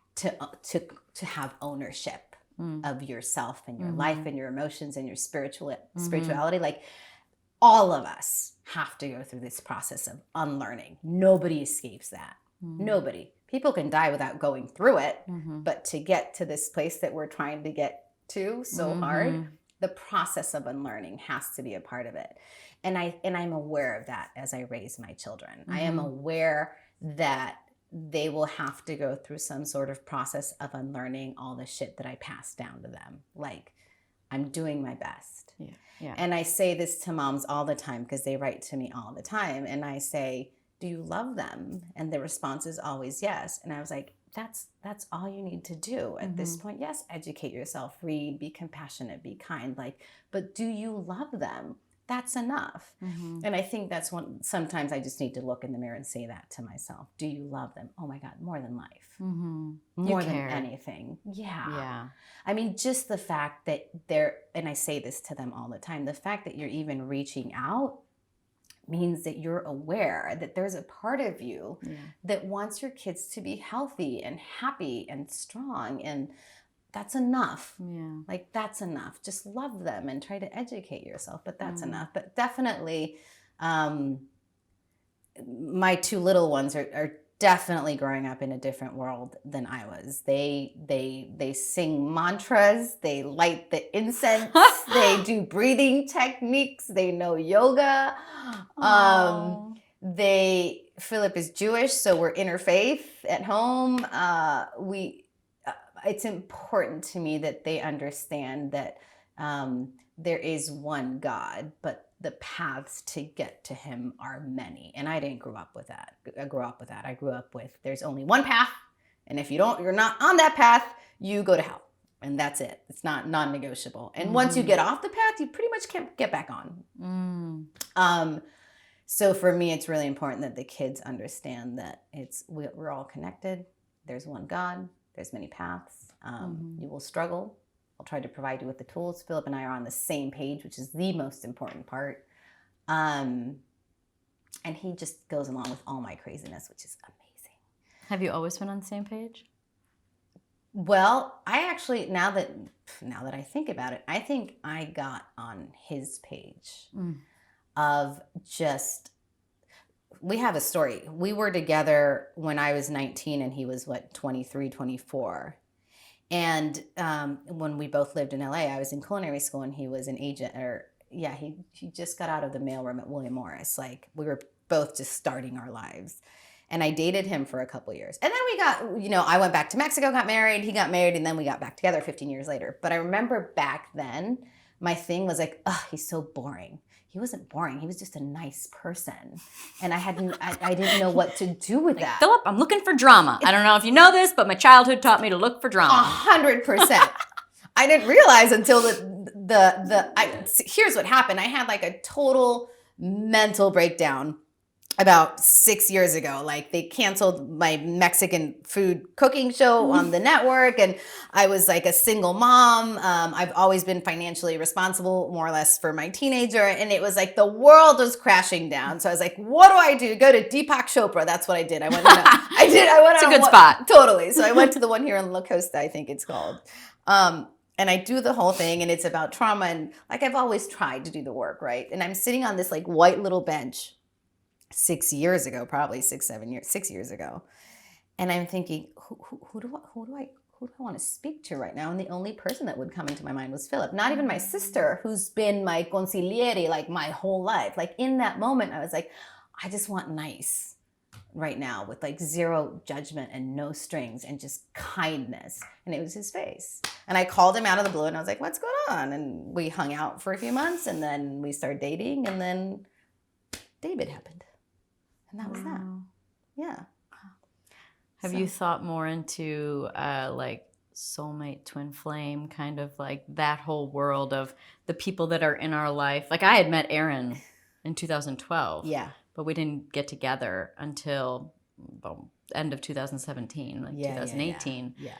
have ownership of yourself and your life and your emotions and your spirituality. Like all of us have to go through this process of unlearning. Nobody escapes that. Nobody. People can die without going through it, but to get to this place that we're trying to get to so hard, the process of unlearning has to be a part of it. And I'm aware of that as I raise my children. I am aware that they will have to go through some sort of process of unlearning all the shit that I passed down to them. Like, I'm doing my best. Yeah. And I say this to moms all the time because they write to me all the time. And I say, do you love them? And the response is always yes. And I was like, that's all you need to do at this point. Yes, educate yourself, read, be compassionate, be kind. Like, but do you love them? That's enough. And I think that's sometimes I just need to look in the mirror and say that to myself. Do you love them? Oh my God, more than life. More than anything. Yeah. I mean, just the fact that and I say this to them all the time, the fact that you're even reaching out means that you're aware that there's a part of you that wants your kids to be healthy and happy and strong, and that's enough. Like, that's enough. Just love them and try to educate yourself, but that's enough. But definitely, my two little ones are definitely growing up in a different world than I was. They sing mantras, they light the incense, they do breathing techniques, they know yoga. Philip is Jewish, so we're interfaith at home. It's important to me that they understand that there is one God, but the paths to get to him are many. And I didn't grow up with that. I grew up with there's only one path, and if you're not on that path, you go to hell. And that's it. It's not non-negotiable. And once you get off the path, you pretty much can't get back on. So for me, it's really important that the kids understand that we're all connected. There's one God. There's many paths. You will struggle. I'll try to provide you with the tools. Philip and I are on the same page, which is the most important part. And he just goes along with all my craziness, which is amazing. Have you always been on the same page? Well, I actually, now that I think about it, I think I got on his page of just... We have a story. We were together when I was 19 and he was, 23, 24. And when we both lived in LA, I was in culinary school and he was an agent, he just got out of the mailroom at William Morris. Like, we were both just starting our lives. And I dated him for a couple years. And then we got, I went back to Mexico, got married, he got married, and then we got back together 15 years later. But I remember back then, my thing was like, he's so boring. He wasn't boring. He was just a nice person. And I didn't know what to do with that. Philip, I'm looking for drama. I don't know if you know this, but my childhood taught me to look for drama. 100%. I didn't realize until here's what happened. I had like a total mental breakdown about 6 years ago. Like, they canceled my Mexican food cooking show on the network, and I was like a single mom. I've always been financially responsible, more or less, for my teenager, and it was like the world was crashing down. So I was like, what do I do? Go to Deepak Chopra. That's what I did. I went It's a good spot. Totally. So I went to the one here in La Costa, I think it's called. And I do the whole thing, and it's about trauma, and like, I've always tried to do the work, right? And I'm sitting on this like white little bench 6 years ago, probably 6 years ago. And I'm thinking, who do I want to speak to right now? And the only person that would come into my mind was Philip. Not even my sister, who's been my consigliere like my whole life. Like in that moment, I was like, I just want nice right now with like zero judgment and no strings and just kindness. And it was his face. And I called him out of the blue and I was like, what's going on? And we hung out for a few months and then we started dating and then David happened. And that was that. Yeah. Have you thought more into like soulmate, twin flame, kind of like that whole world of the people that are in our life? Like I had met Aaron in 2012. Yeah. But we didn't get together until end of 2017, like 2018. Yeah.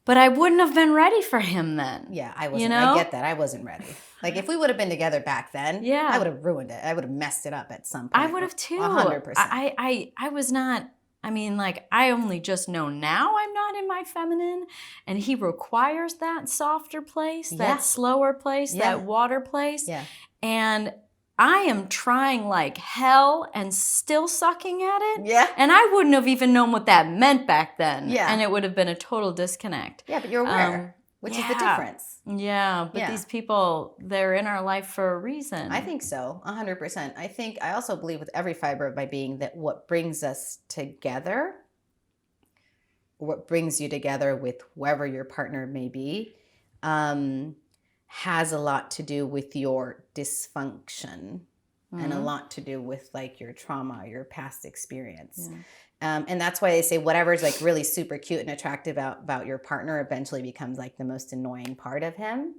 But I wouldn't have been ready for him then. Yeah, I wasn't. You know? I get that. I wasn't ready. Like if we would have been together back then, yeah, I would have ruined it. I would have messed it up at some point. I would have too. 100%. I was not. I mean, like I only just know now I'm not in my feminine, and he requires that softer place, that slower place, that water place. Yeah. And I am trying like hell and still sucking at it. Yeah. And I wouldn't have even known what that meant back then. Yeah. And it would have been a total disconnect. Yeah, but you're aware, which is the difference. Yeah, but these people, they're in our life for a reason. I think so, 100%. I also believe with every fiber of my being that what brings us together, what brings you together with whoever your partner may be, has a lot to do with your dysfunction and a lot to do with like your trauma, your past experience. Yeah. And that's why they say whatever's like really super cute and attractive about your partner eventually becomes like the most annoying part of him.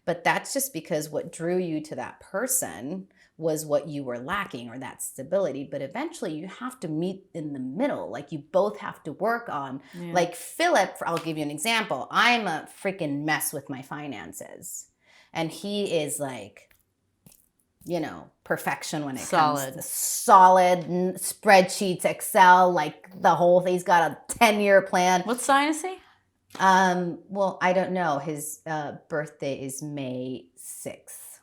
But that's just because what drew you to that person was what you were lacking, or that stability. But eventually you have to meet in the middle. Like you both have to work on, like Philip, I'll give you an example. I'm a freaking mess with my finances. And he is like, you know, perfection when it comes to solid spreadsheets, Excel, like the whole thing. He's got a 10-year plan. What sign is he? Well, I don't know. His birthday is May 6th.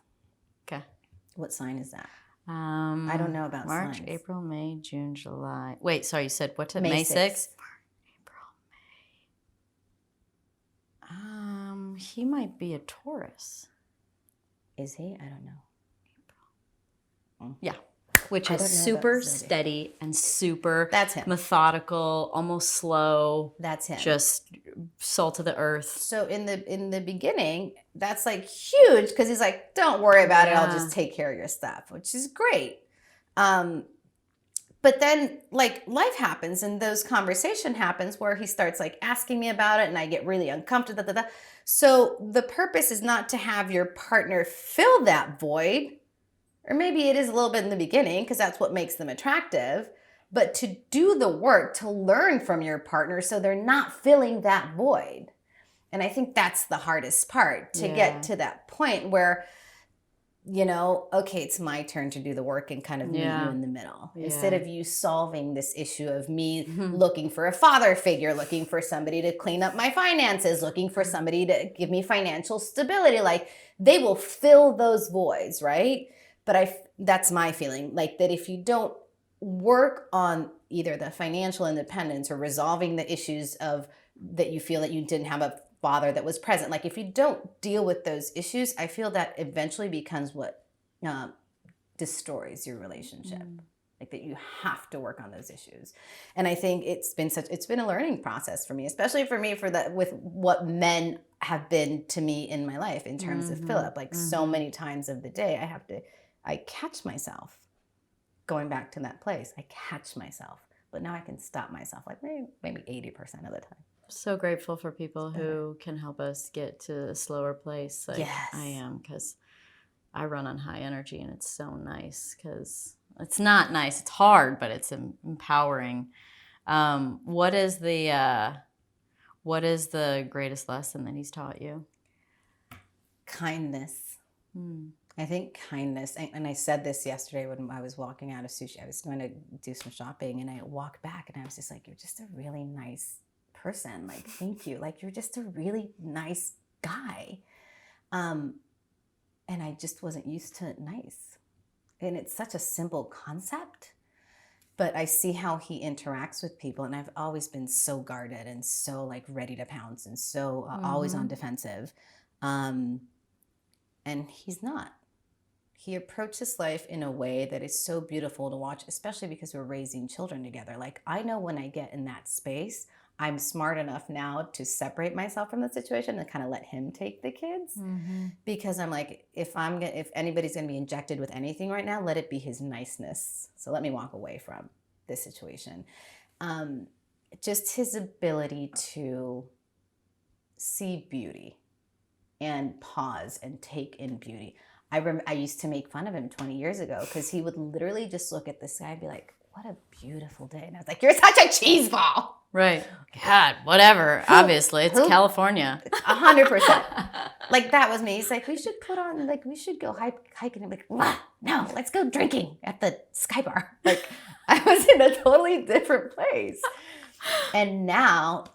Okay. What sign is that? I don't know about March, signs. April, May, June, July. Wait, sorry, you said what? May 6th? April, May. He might be a Taurus. Is he? I don't know. Yeah. Which is super steady and super methodical, almost slow. That's him. Just salt of the earth. So in the beginning, that's like huge because he's like, don't worry about it. I'll just take care of your stuff, which is great. But then like life happens and those conversation happens where he starts like asking me about it and I get really uncomfortable. So the purpose is not to have your partner fill that void, or maybe it is a little bit in the beginning because that's what makes them attractive, but to do the work, to learn from your partner so they're not filling that void. And I think that's the hardest part, to get to that point where, you know, okay, it's my turn to do the work and kind of meet you in the middle. Instead of you solving this issue of me looking for a father figure, looking for somebody to clean up my finances, looking for somebody to give me financial stability. Like they will fill those voids, right? But that's my feeling, like that if you don't work on either the financial independence or resolving the issues of that you feel that you didn't have a father that was present, like if you don't deal with those issues, I feel that eventually becomes what destroys your relationship. Like that you have to work on those issues. And I think it's been a learning process for me, especially for me with what men have been to me in my life in terms of Philip. Like so many times of the day I catch myself going back to that place. I catch myself, but now I can stop myself like maybe 80% of the time. So grateful for people who can help us get to a slower place. Like I am, because I run on high energy and it's so nice because it's not nice. It's hard, but it's empowering. What is the greatest lesson that he's taught you? Kindness. I think kindness, and I said this yesterday when I was walking out of sushi. I was going to do some shopping and I walked back and I was just like, you're just a really nice person. Like, thank you. Like, you're just a really nice guy. And I just wasn't used to nice. And it's such a simple concept, but I see how he interacts with people, and I've always been so guarded and so like ready to pounce and so always on defensive. And he's not. He approaches life in a way that is so beautiful to watch, especially because we're raising children together. Like, I know when I get in that space, I'm smart enough now to separate myself from the situation and kind of let him take the kids. Because I'm like, if anybody's going to be injected with anything right now, let it be his niceness. So let me walk away from this situation. Just his ability to see beauty and pause and take in beauty. I used to make fun of him 20 years ago because he would literally just look at the sky and be like, what a beautiful day. And I was like, you're such a cheese ball. Right. God, whatever. Obviously, it's California. 100%. Like, that was me. He's like, we should go hiking. I'm like, no, let's go drinking at the Sky Bar. Like, I was in a totally different place. And now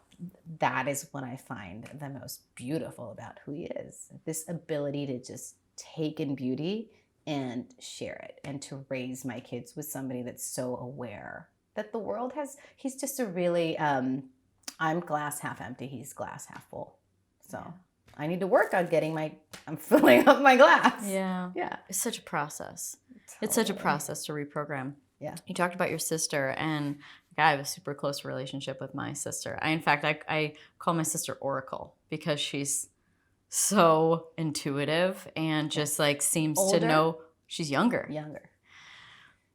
that is what I find the most beautiful about who he is. This ability to just take in beauty and share it, and to raise my kids with somebody that's so aware that the world has, he's just a really, I'm glass half empty, he's glass half full. So I need to work on I'm filling up my glass. Yeah. Yeah. It's such a process. Totally. It's such a process to reprogram. Yeah. You talked about your sister, and I have a super close relationship with my sister. I call my sister Oracle because she's so intuitive and just like seems Older? to know. She's younger.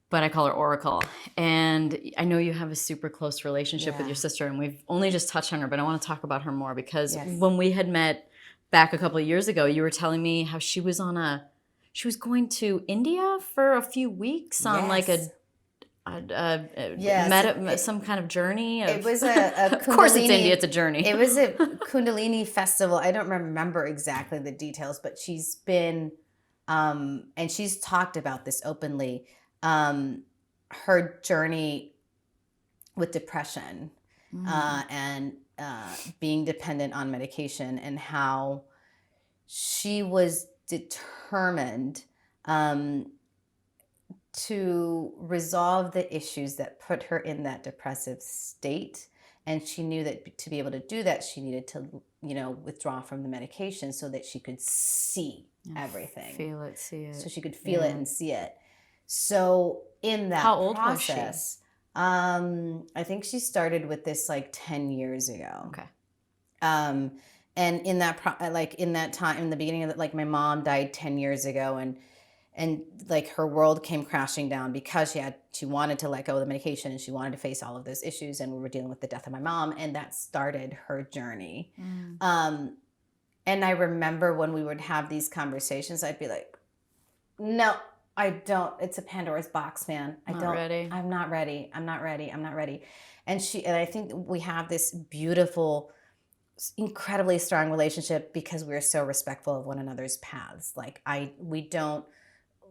But I call her Oracle. And I know you have a super close relationship with your sister, and we've only just touched on her, but I want to talk about her more because when we had met back a couple of years ago, you were telling me how she was going to India for a few weeks on like some kind of journey. It was a of course it's India, it's a journey. It was a Kundalini festival. I don't remember exactly the details, but she's been, and she's talked about this openly, her journey with depression and being dependent on medication, and how she was determined to resolve the issues that put her in that depressive state. And she knew that to be able to do that, she needed to, withdraw from the medication so that she could see everything. Feel it, see it. So she could feel it and see it. So in that How old process, was she? I think she started with this like 10 years ago. Okay. And in that in that time, in the beginning of it, like my mom died 10 years ago, and like her world came crashing down because she wanted to let go of the medication, and she wanted to face all of those issues, and we were dealing with the death of my mom, and that started her journey. And I remember when we would have these conversations, I'd be like, no, I don't. It's a Pandora's box, man. I'm not ready. And I think we have this beautiful, incredibly strong relationship because we're so respectful of one another's paths. Like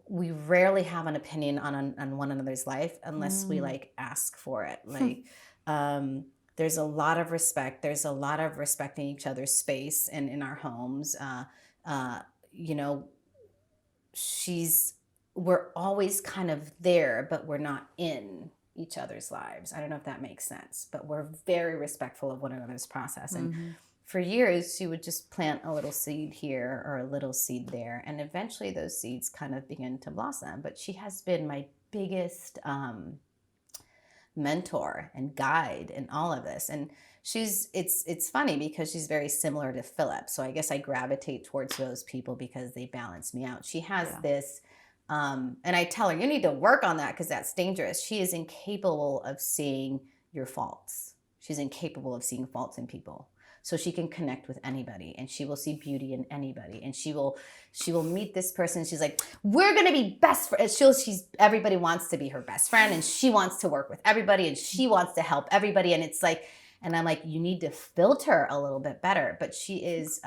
we rarely have an opinion on one another's life unless we like ask for it. Like, there's a lot of respect. There's a lot of respecting each other's space and in our homes. We're always kind of there, but we're not in each other's lives. I don't know if that makes sense, but we're very respectful of one another's process. And for years, she would just plant a little seed here or a little seed there. And eventually those seeds kind of begin to blossom. But she has been my biggest mentor and guide in all of this. And it's funny because she's very similar to Philip. So I guess I gravitate towards those people because they balance me out. She has this, and I tell her, you need to work on that because that's dangerous. She is incapable of seeing your faults. She's incapable of seeing faults in people. So she can connect with anybody, and she will see beauty in anybody, and she will meet this person. She's like, we're gonna be best friends. Everybody wants to be her best friend, and she wants to work with everybody, and she wants to help everybody. And it's like, and I'm like, you need to filter a little bit better. But she is,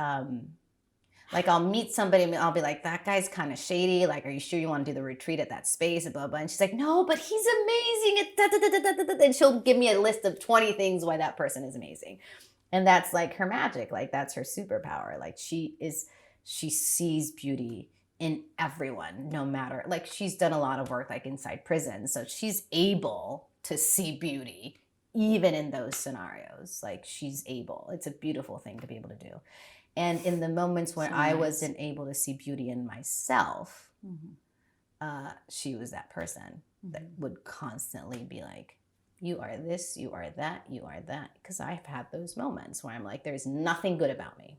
like, I'll meet somebody and I'll be like, that guy's kind of shady. Like, are you sure you want to do the retreat at that space? And blah, blah. And she's like, no, but he's amazing. And she'll give me a list of 20 things why that person is amazing. And that's like her magic. Like, that's her superpower. Like, she sees beauty in everyone, no matter, like, she's done a lot of work like inside prison. So she's able to see beauty, even in those scenarios. Like, she's able. It's a beautiful thing to be able to do. And in the moments where I wasn't able to see beauty in myself, she was that person that would constantly be like, you are this, you are that, you are that. Because I've had those moments where I'm like, there's nothing good about me.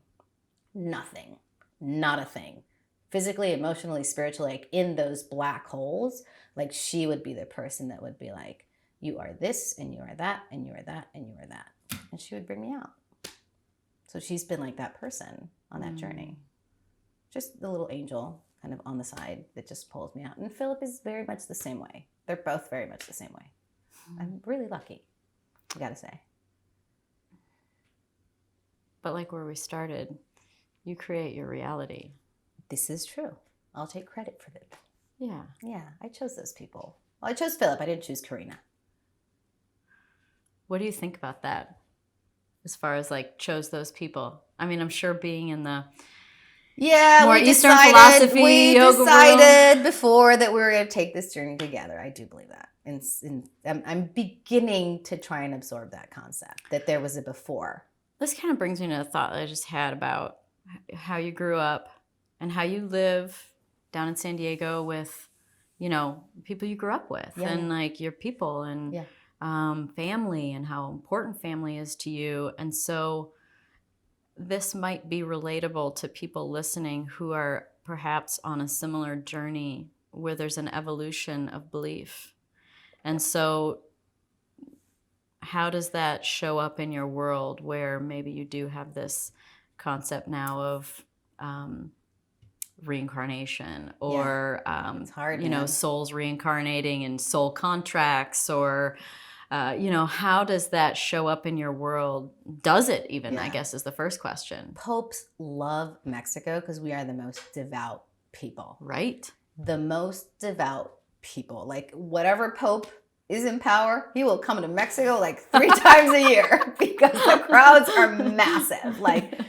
Nothing. Not a thing. Physically, emotionally, spiritually, like in those black holes, like she would be the person that would be like, you are this, and you are that, and you are that, and you are that. And she would bring me out. So she's been like that person on that journey. Just the little angel kind of on the side that just pulls me out. And Philip is very much the same way. They're both very much the same way. I'm really lucky, I gotta say. But like where we started, you create your reality. This is true. I'll take credit for it. Yeah. Yeah, I chose those people. Well, I chose Philip. I didn't choose Karina. What do you think about that? As far as like chose those people? I mean, I'm sure being in the more Eastern philosophy, we yoga decided before that we were going to take this journey together. I do believe that. And I'm beginning to try and absorb that concept, that there was a before. This kind of brings me to a thought that I just had about how you grew up and how you live down in San Diego with, you know, people you grew up with and like your people and family and how important family is to you. And so this might be relatable to people listening who are perhaps on a similar journey where there's an evolution of belief. And so how does that show up in your world where maybe you do have this concept now of reincarnation or, it's hard, you know, souls reincarnating and soul contracts or, you know, how does that show up in your world? Does it even, I guess, is the first question. Popes love Mexico because we are the most devout people. Right. The most devout people. Like, whatever Pope is in power, he will come to Mexico like 3 times a year because the crowds are massive. Like,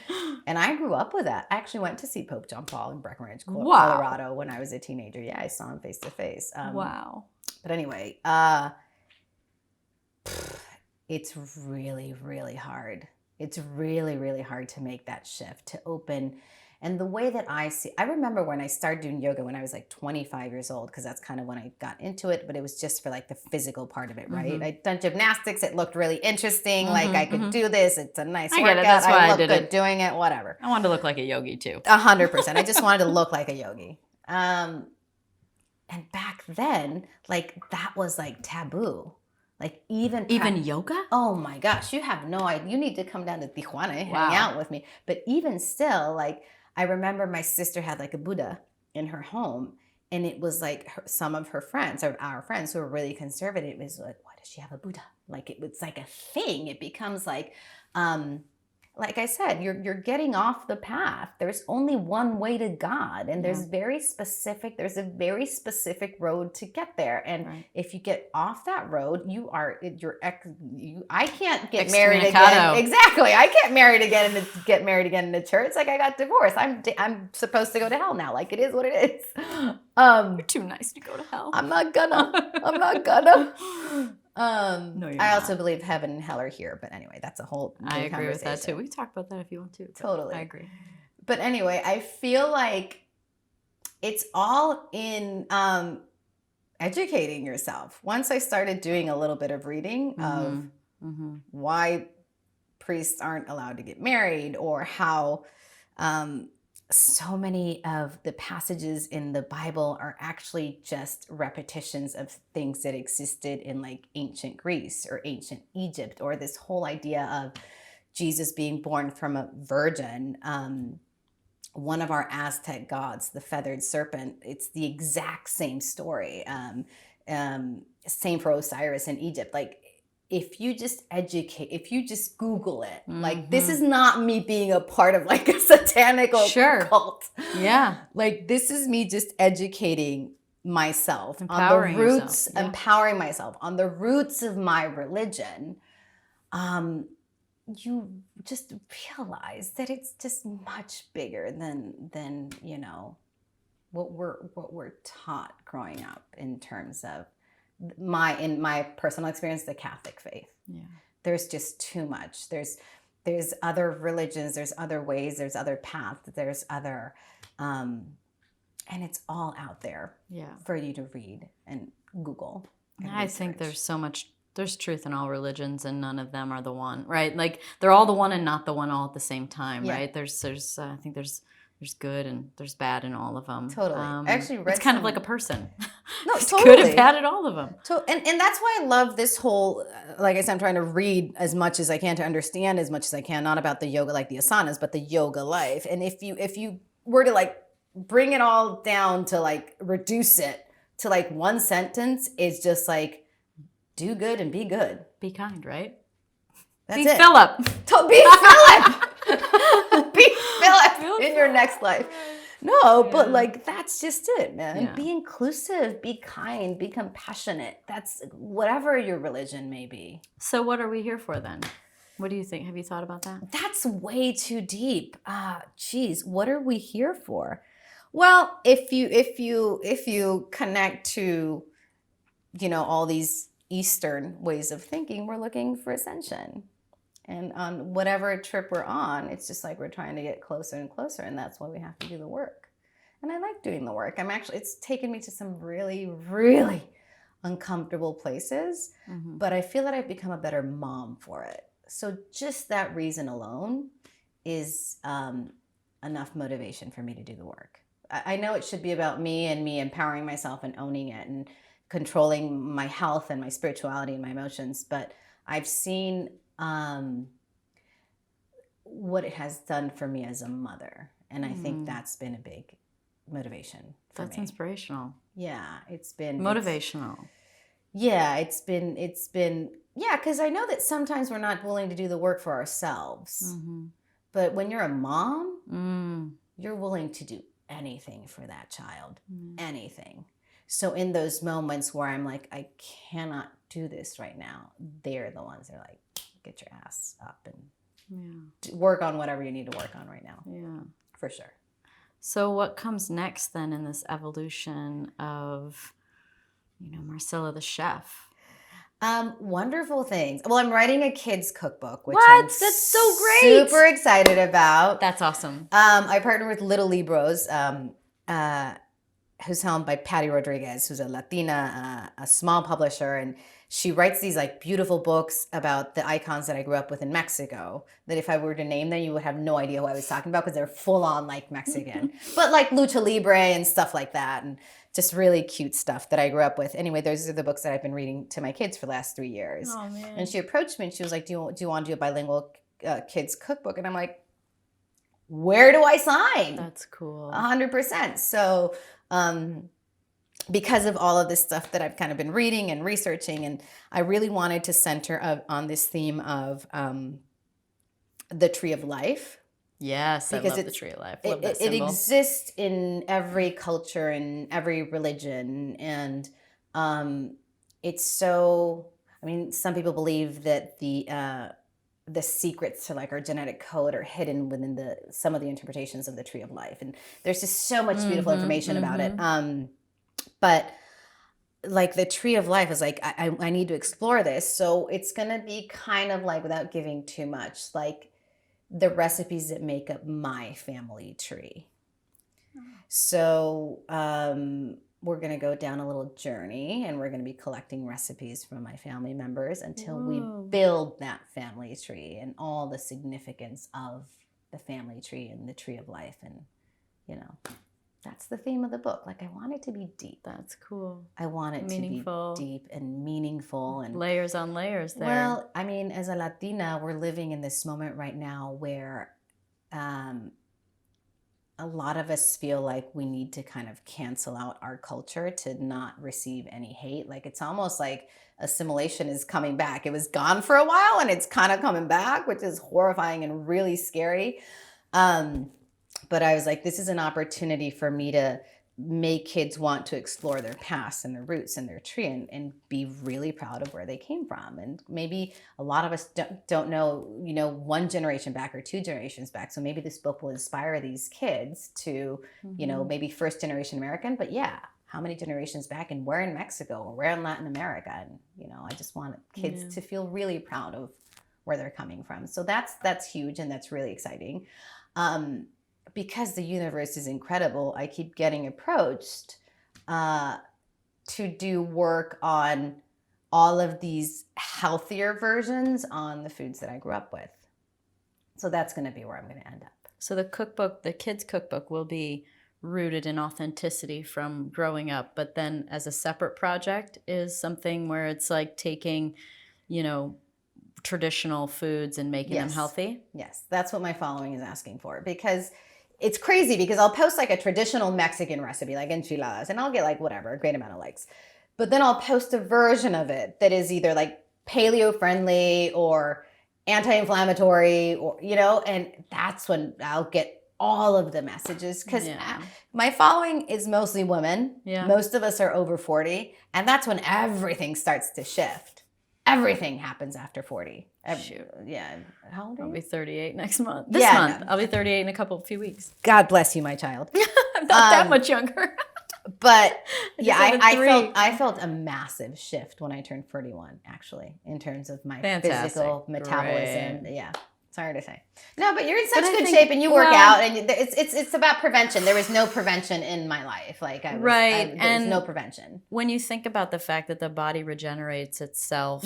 and I grew up with that. I actually went to see Pope John Paul in Breckenridge, Colorado when I was a teenager. Yeah, I saw him face to face. Wow. But anyway, it's really, really hard. It's really, really hard to make that shift, to open. And the way that I remember when I started doing yoga when I was like 25 years old, because that's kind of when I got into it, but it was just for like the physical part of it, right? I'd done gymnastics. It looked really interesting. Like I could do this. It's a nice workout. That's why I look did good it. doing it, whatever. I wanted to look like a yogi too. 100%. I just wanted to look like a yogi. And back then, like that was like taboo. Like even yoga? Oh my gosh, you have no idea. You need to come down to Tijuana and hang out with me. But even still, like I remember my sister had like a Buddha in her home, and it was like some of her friends or our friends who were really conservative was like, why does she have a Buddha? Like it was like a thing. It becomes like I said, you're getting off the path. There's only one way to God, and there's a very specific road to get there. And if you get off that road, I can't get married again. Exactly. I can't get married again in the church. Like I got divorced. I'm supposed to go to hell now. Like it is what it is. You're too nice to go to hell. I'm not gonna. No, you're I also not. believe heaven and hell are here, but anyway, that's a whole I agree with that too. We can talk about that if you want to. Totally. I agree. But anyway, I feel like it's all in educating yourself. Once I started doing a little bit of reading of why priests aren't allowed to get married, or how so many of the passages in the Bible are actually just repetitions of things that existed in like ancient Greece or ancient Egypt, or this whole idea of Jesus being born from a virgin. One of our Aztec gods, the feathered serpent, it's the exact same story. Same for Osiris in Egypt. Like, if you just Google it, like this is not me being a part of like a satanical cult. Yeah. Like this is me just educating myself empowering on the roots, empowering myself on the roots of my religion. You just realize that it's just much bigger than you know what we're taught growing up in terms of in my personal experience, the Catholic faith. Yeah. There's just too much. There's other religions, there's other ways, there's other paths, there's other, and it's all out there for you to read and Google. And I think there's so much, there's truth in all religions, and none of them are the one, right? Like they're all the one and not the one all at the same time, right? There's I think there's good and there's bad in all of them. Totally. I actually read it's kind of like a person. No, it's totally. good and bad in all of them. And that's why I love this whole, like I said, I'm trying to read as much as I can to understand as much as I can, not about the yoga like the asanas, but the yoga life. And if you were to like bring it all down to like reduce it to like one sentence, it's just like do good and be good. Be kind, right? That's be it. Philip. Be Philip. Be Philip in your next life. No, but like that's just it, man. Yeah. Be inclusive, be kind, be compassionate. That's whatever your religion may be. So what are we here for then? What do you think? Have you thought about that? That's way too deep. Geez, what are we here for? Well, if you connect to, all these Eastern ways of thinking, we're looking for ascension. And on whatever trip we're on, it's just like we're trying to get closer and closer, and that's why we have to do the work. And I like doing the work. It's taken me to some really, really uncomfortable places, but I feel that I've become a better mom for it. So just that reason alone is enough motivation for me to do the work. I know it should be about me and me empowering myself and owning it and controlling my health and my spirituality and my emotions, but I've seen what it has done for me as a mother. And I think that's been a big motivation for me. That's inspirational. Yeah, it's been motivational. It's been, because I know that sometimes we're not willing to do the work for ourselves. But when you're a mom, you're willing to do anything for that child, anything. So in those moments where I'm like, I cannot do this right now, they're the ones that are like, get your ass up and work on whatever you need to work on right now. Yeah, for sure. So what comes next then in this evolution of, Marcella the chef? Wonderful things. Well, I'm writing a kids cookbook, which That's so great. Super excited about. That's awesome. I partnered with Little Libros, who's helmed by Patty Rodriguez, who's a Latina, a small publisher, and she writes these like beautiful books about the icons that I grew up with in Mexico, that if I were to name them, you would have no idea who I was talking about because they're full on like Mexican, but like lucha libre and stuff like that, and just really cute stuff that I grew up with. Anyway, those are the books that I've been reading to my kids for the last 3 years. Oh, man. And she approached me and she was like, do you want to do a bilingual kids cookbook? And I'm like, where do I sign? That's cool. 100%. So, because of all of this stuff that I've kind of been reading and researching, and I really wanted to center on this theme of the Tree of Life. Yes, because I love the Tree of Life. Love that it symbol. exists in every culture and every religion, and it's so. I mean, some people believe that the secrets to like our genetic code are hidden within some of the interpretations of the Tree of Life, and there's just so much beautiful information about it. But like the Tree of Life is like, I need to explore this. So it's going to be kind of like, without giving too much, like the recipes that make up my family tree. So we're going to go down a little journey, and we're going to be collecting recipes from my family members until we build that family tree and all the significance of the family tree and the Tree of Life. And, that's the theme of the book. Like, I want it to be deep. That's cool. I want it to be deep and meaningful. And layers on layers there. Well, I mean, as a Latina, we're living in this moment right now where a lot of us feel like we need to kind of cancel out our culture to not receive any hate. Like, it's almost like assimilation is coming back. It was gone for a while, and it's kind of coming back, which is horrifying and really scary. But I was like, this is an opportunity for me to make kids want to explore their past and their roots and their tree, and be really proud of where they came from. And maybe a lot of us don't know, one generation back or 2 generations back. So maybe this book will inspire these kids to, maybe first generation American, but how many generations back, and we're in Mexico or we're in Latin America. And, I just want kids to feel really proud of where they're coming from. So that's huge. And that's really exciting. Because the universe is incredible, I keep getting approached to do work on all of these healthier versions on the foods that I grew up with. So that's going to be where I'm going to end up. So the cookbook, the kids' cookbook, will be rooted in authenticity from growing up, but then as a separate project is something where it's like taking, traditional foods and making them healthy? Yes, that's what my following is asking for, because it's crazy, because I'll post like a traditional Mexican recipe, like enchiladas, and I'll get like whatever, a great amount of likes. But then I'll post a version of it that is either like paleo friendly or anti-inflammatory, or, and that's when I'll get all of the messages, because my following is mostly women. Yeah. Most of us are over 40, and that's when everything starts to shift. Everything happens after 40. Shoot. Yeah. How old are you? I'll be 38 next month. This month. No. I'll be 38 in a few weeks. God bless you, my child. I'm not that much younger. But I felt a massive shift when I turned 41, actually, in terms of my physical metabolism. Great. Yeah. Sorry to say. No, but you're in such good shape, and you work out, and it's about prevention. There was no prevention in my life. Like there's no prevention. When you think about the fact that the body regenerates itself,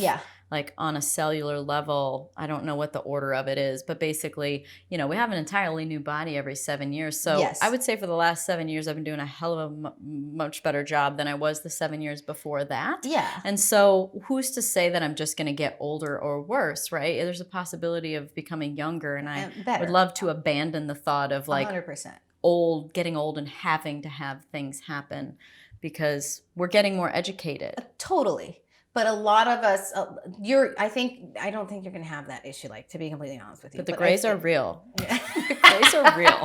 like on a cellular level, I don't know what the order of it is, but basically, we have an entirely new body every 7 years. So I would say for the last 7 years, I've been doing a hell of a much better job than I was the 7 years before that. Yeah. And so who's to say that I'm just going to get older or worse, right? There's a possibility of becoming younger, and I would love to abandon the thought of like 100%. Getting old and having to have things happen, because we're getting more educated. Totally. But a lot of us, I don't think you're going to have that issue, like, to be completely honest with you. But the grays are real. Yeah. The grays are real.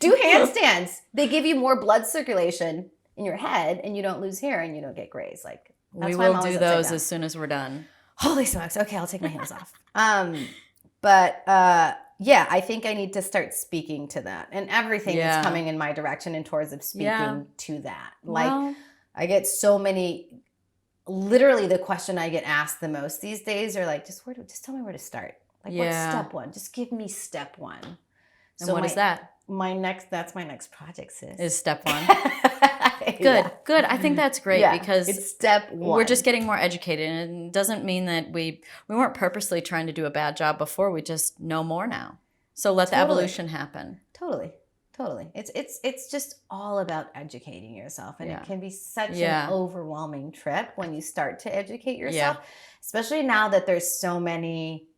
Do handstands. They give you more blood circulation in your head, and you don't lose hair, and you don't get grays. Like, we will do those as soon as we're done. Holy smokes. Okay, I'll take my hands off. I think I need to start speaking to that, and everything is coming in my direction in towards of speaking to that. Like, I get so many. Literally, the question I get asked the most these days are like, just tell me where to start. Like, what's step one? Just give me step one. And so what is that? That's my next project, sis. Is step one. Good. I think that's great, because it's step one. We're just getting more educated, and it doesn't mean that we weren't purposely trying to do a bad job before. We just know more now. So let the evolution happen. Totally. It's just all about educating yourself, and it can be such an overwhelming trip when you start to educate yourself, especially now that there's so many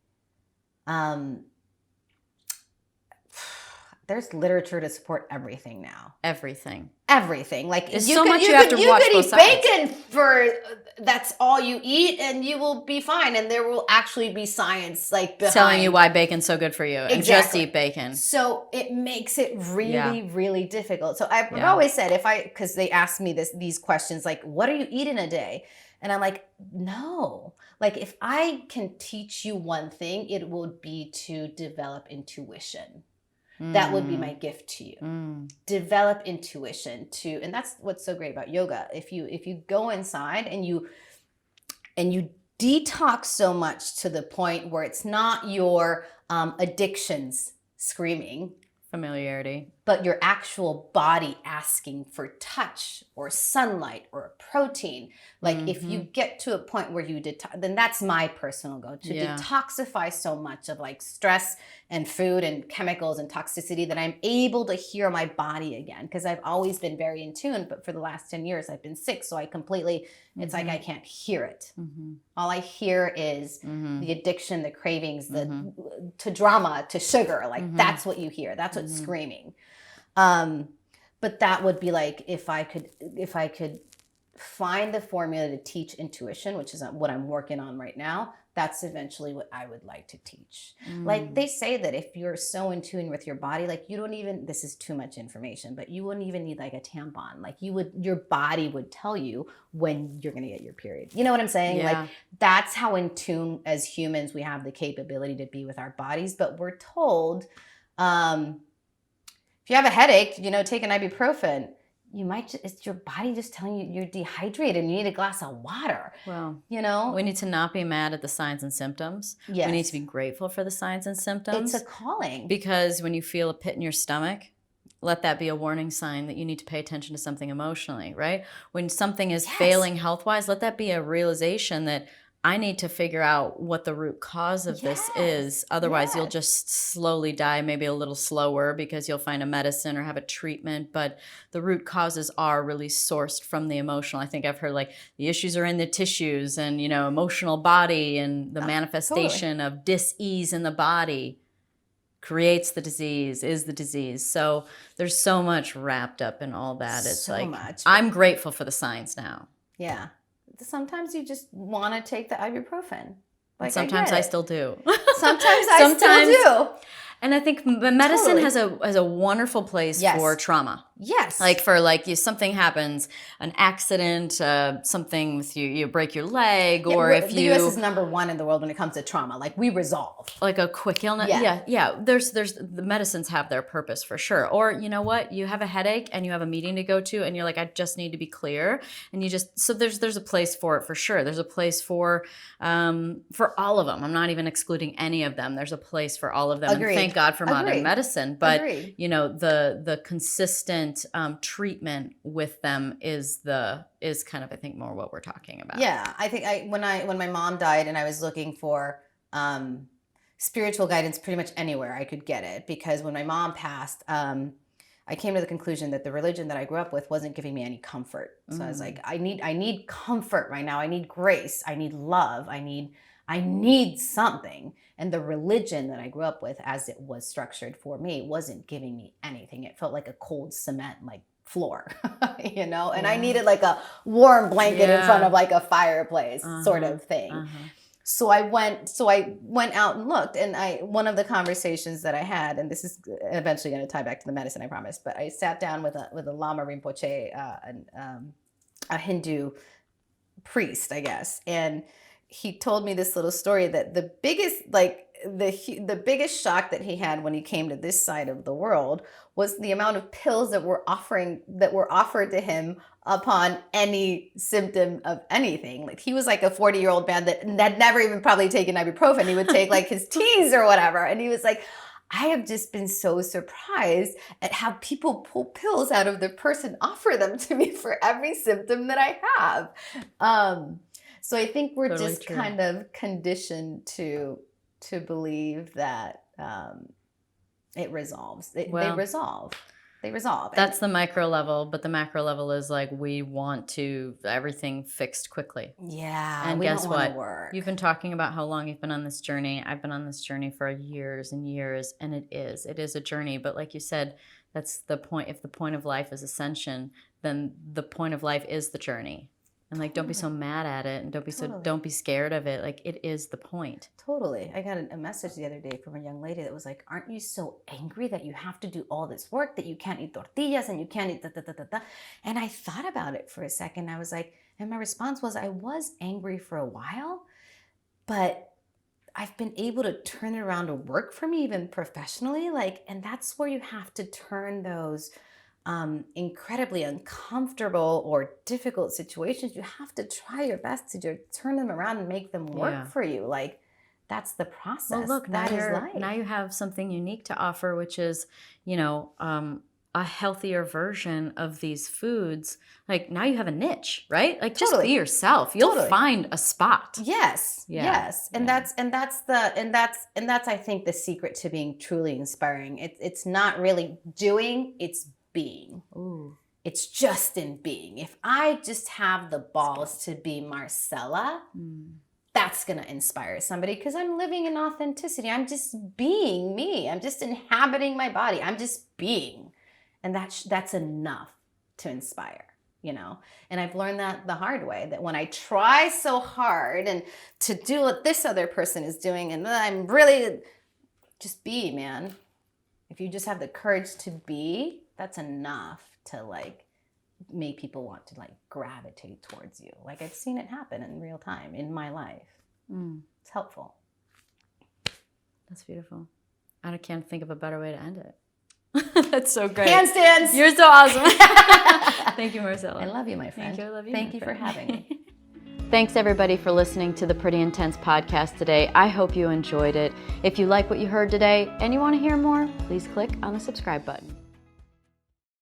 there's literature to support everything now. Everything. Like, there's so much you have to watch both sides. You could eat bacon that's all you eat, and you will be fine. And there will actually be science like behind telling you why bacon's so good for you. Exactly. And just eat bacon. So it makes it really, really difficult. So I've always said, because they ask me these questions, like, what do you eat in a day? And I'm like, no. Like, if I can teach you one thing, it would be to develop intuition. That would be my gift to you. Develop intuition and that's what's so great about yoga. If you go inside and you detox so much to the point where it's not your addictions screaming, familiarity, but your actual body asking for touch or sunlight or a protein. Like, if you get to a point where you then that's my personal goal, to detoxify so much of like stress and food and chemicals and toxicity that I'm able to hear my body again. Because I've always been very in tune, but for the last 10 years I've been sick. So I completely, it's like I can't hear it. All I hear is the addiction, the cravings, to drama, to sugar. Like, that's what you hear. That's what's screaming. But that would be like, if I could find the formula to teach intuition, which is what I'm working on right now, that's eventually what I would like to teach. Like, they say that if you're so in tune with your body, like, you don't even, this is too much information, but you wouldn't even need like a tampon. Like, your body would tell you when you're going to get your period. You know what I'm saying? Yeah. Like, that's how in tune as humans we have the capability to be with our bodies. But we're told, if you have a headache, take an ibuprofen. you might it's your body just telling you you're dehydrated and you need a glass of water. Well, you know, we need to not be mad at the signs and symptoms. Yes. We need to be grateful for the signs and symptoms. It's a calling. Because when you feel a pit in your stomach, let that be a warning sign that you need to pay attention to something emotionally, right? When something is failing health-wise, let that be a realization that I need to figure out what the root cause of this is. Otherwise, you'll just slowly die, maybe a little slower because you'll find a medicine or have a treatment. But the root causes are really sourced from the emotional. I think I've heard like the issues are in the tissues and, emotional body, and the manifestation of dis-ease in the body creates the disease, is the disease. So there's so much wrapped up in all that. It's so much. I'm grateful for the signs now. Yeah. Sometimes you just want to take the ibuprofen. Like, sometimes I still do. Sometimes I still do. And I think medicine has a wonderful place for trauma. Yes. Like if something happens, an accident, something with you break your leg, or if the U.S. is #1 in the world when it comes to trauma. Like, we resolve. Like a quick illness. Yeah. There's the medicines have their purpose for sure. Or you know what? You have a headache and you have a meeting to go to and you're like, I just need to be clear. And so there's a place for it for sure. There's a place for all of them. I'm not even excluding any of them. There's a place for all of them. Agreed. And thank God for modern medicine. But the consistent treatment with them is kind of, I think, more what we're talking about. Yeah, I think when my mom died and I was looking for spiritual guidance pretty much anywhere I could get it, because when my mom passed, I came to the conclusion that the religion that I grew up with wasn't giving me any comfort. So I was like, I need comfort right now. I need grace. I need love. I need something. And the religion that I grew up with, as it was structured for me, wasn't giving me anything. It felt like a cold cement, like, floor, and I needed like a warm blanket in front of like a fireplace sort of thing. So I went out and looked, and one of the conversations that I had, and this is eventually going to tie back to the medicine, I promise, but I sat down with a Lama Rinpoche, a Hindu priest, I guess, and he told me this little story that the biggest shock that he had when he came to this side of the world was the amount of pills that were offered to him upon any symptom of anything. Like, he was like a 40-year-old man that had never even probably taken ibuprofen. He would take like his teas or whatever. And he was like, I have just been so surprised at how people pull pills out of their purse and offer them to me for every symptom that I have. So I think we're totally just kind of conditioned to believe that it resolves. They resolve. That's the micro level, but the macro level is like, we want everything fixed quickly. Yeah. And guess what? You've been talking about how long you've been on this journey. I've been on this journey for years and years, and it is a journey. But like you said, that's the point. If the point of life is ascension, then the point of life is the journey. And like, don't be so mad at it, and don't be scared of it. Like, it is the point. Totally. I got a message the other day from a young lady that was like, aren't you so angry that you have to do all this work, that you can't eat tortillas and you can't eat da. And I thought about it for a second. I was like, and my response was, I was angry for a while, but I've been able to turn it around to work for me, even professionally. Like, and that's where you have to turn those incredibly uncomfortable or difficult situations. You have to try your best to turn them around and make them work for you. Like, that's the process. Well, look, now you have something unique to offer, which is, a healthier version of these foods. Like, now you have a niche, right? Like, just be yourself. You'll find a spot. Yes. Yes. And that's I think the secret to being truly inspiring. It's not really doing, it's being. Ooh. It's just in being. If I just have the balls to be Marcella, that's going to inspire somebody, because I'm living in authenticity. I'm just being me. I'm just inhabiting my body. I'm just being. And that's enough to inspire, And I've learned that the hard way, that when I try so hard and to do what this other person is doing, and I'm really just be, man. If you just have the courage to be, that's enough to like make people want to like gravitate towards you. Like, I've seen it happen in real time in my life. It's helpful. That's beautiful. I can't think of a better way to end it. That's so great. Handstands. You're so awesome. Thank you, Marcella. I love you, my friend. Thank you. I love you. Thank you for having me. Thanks everybody for listening to the Pretty Intense podcast today. I hope you enjoyed it. If you like what you heard today and you want to hear more, please click on the subscribe button.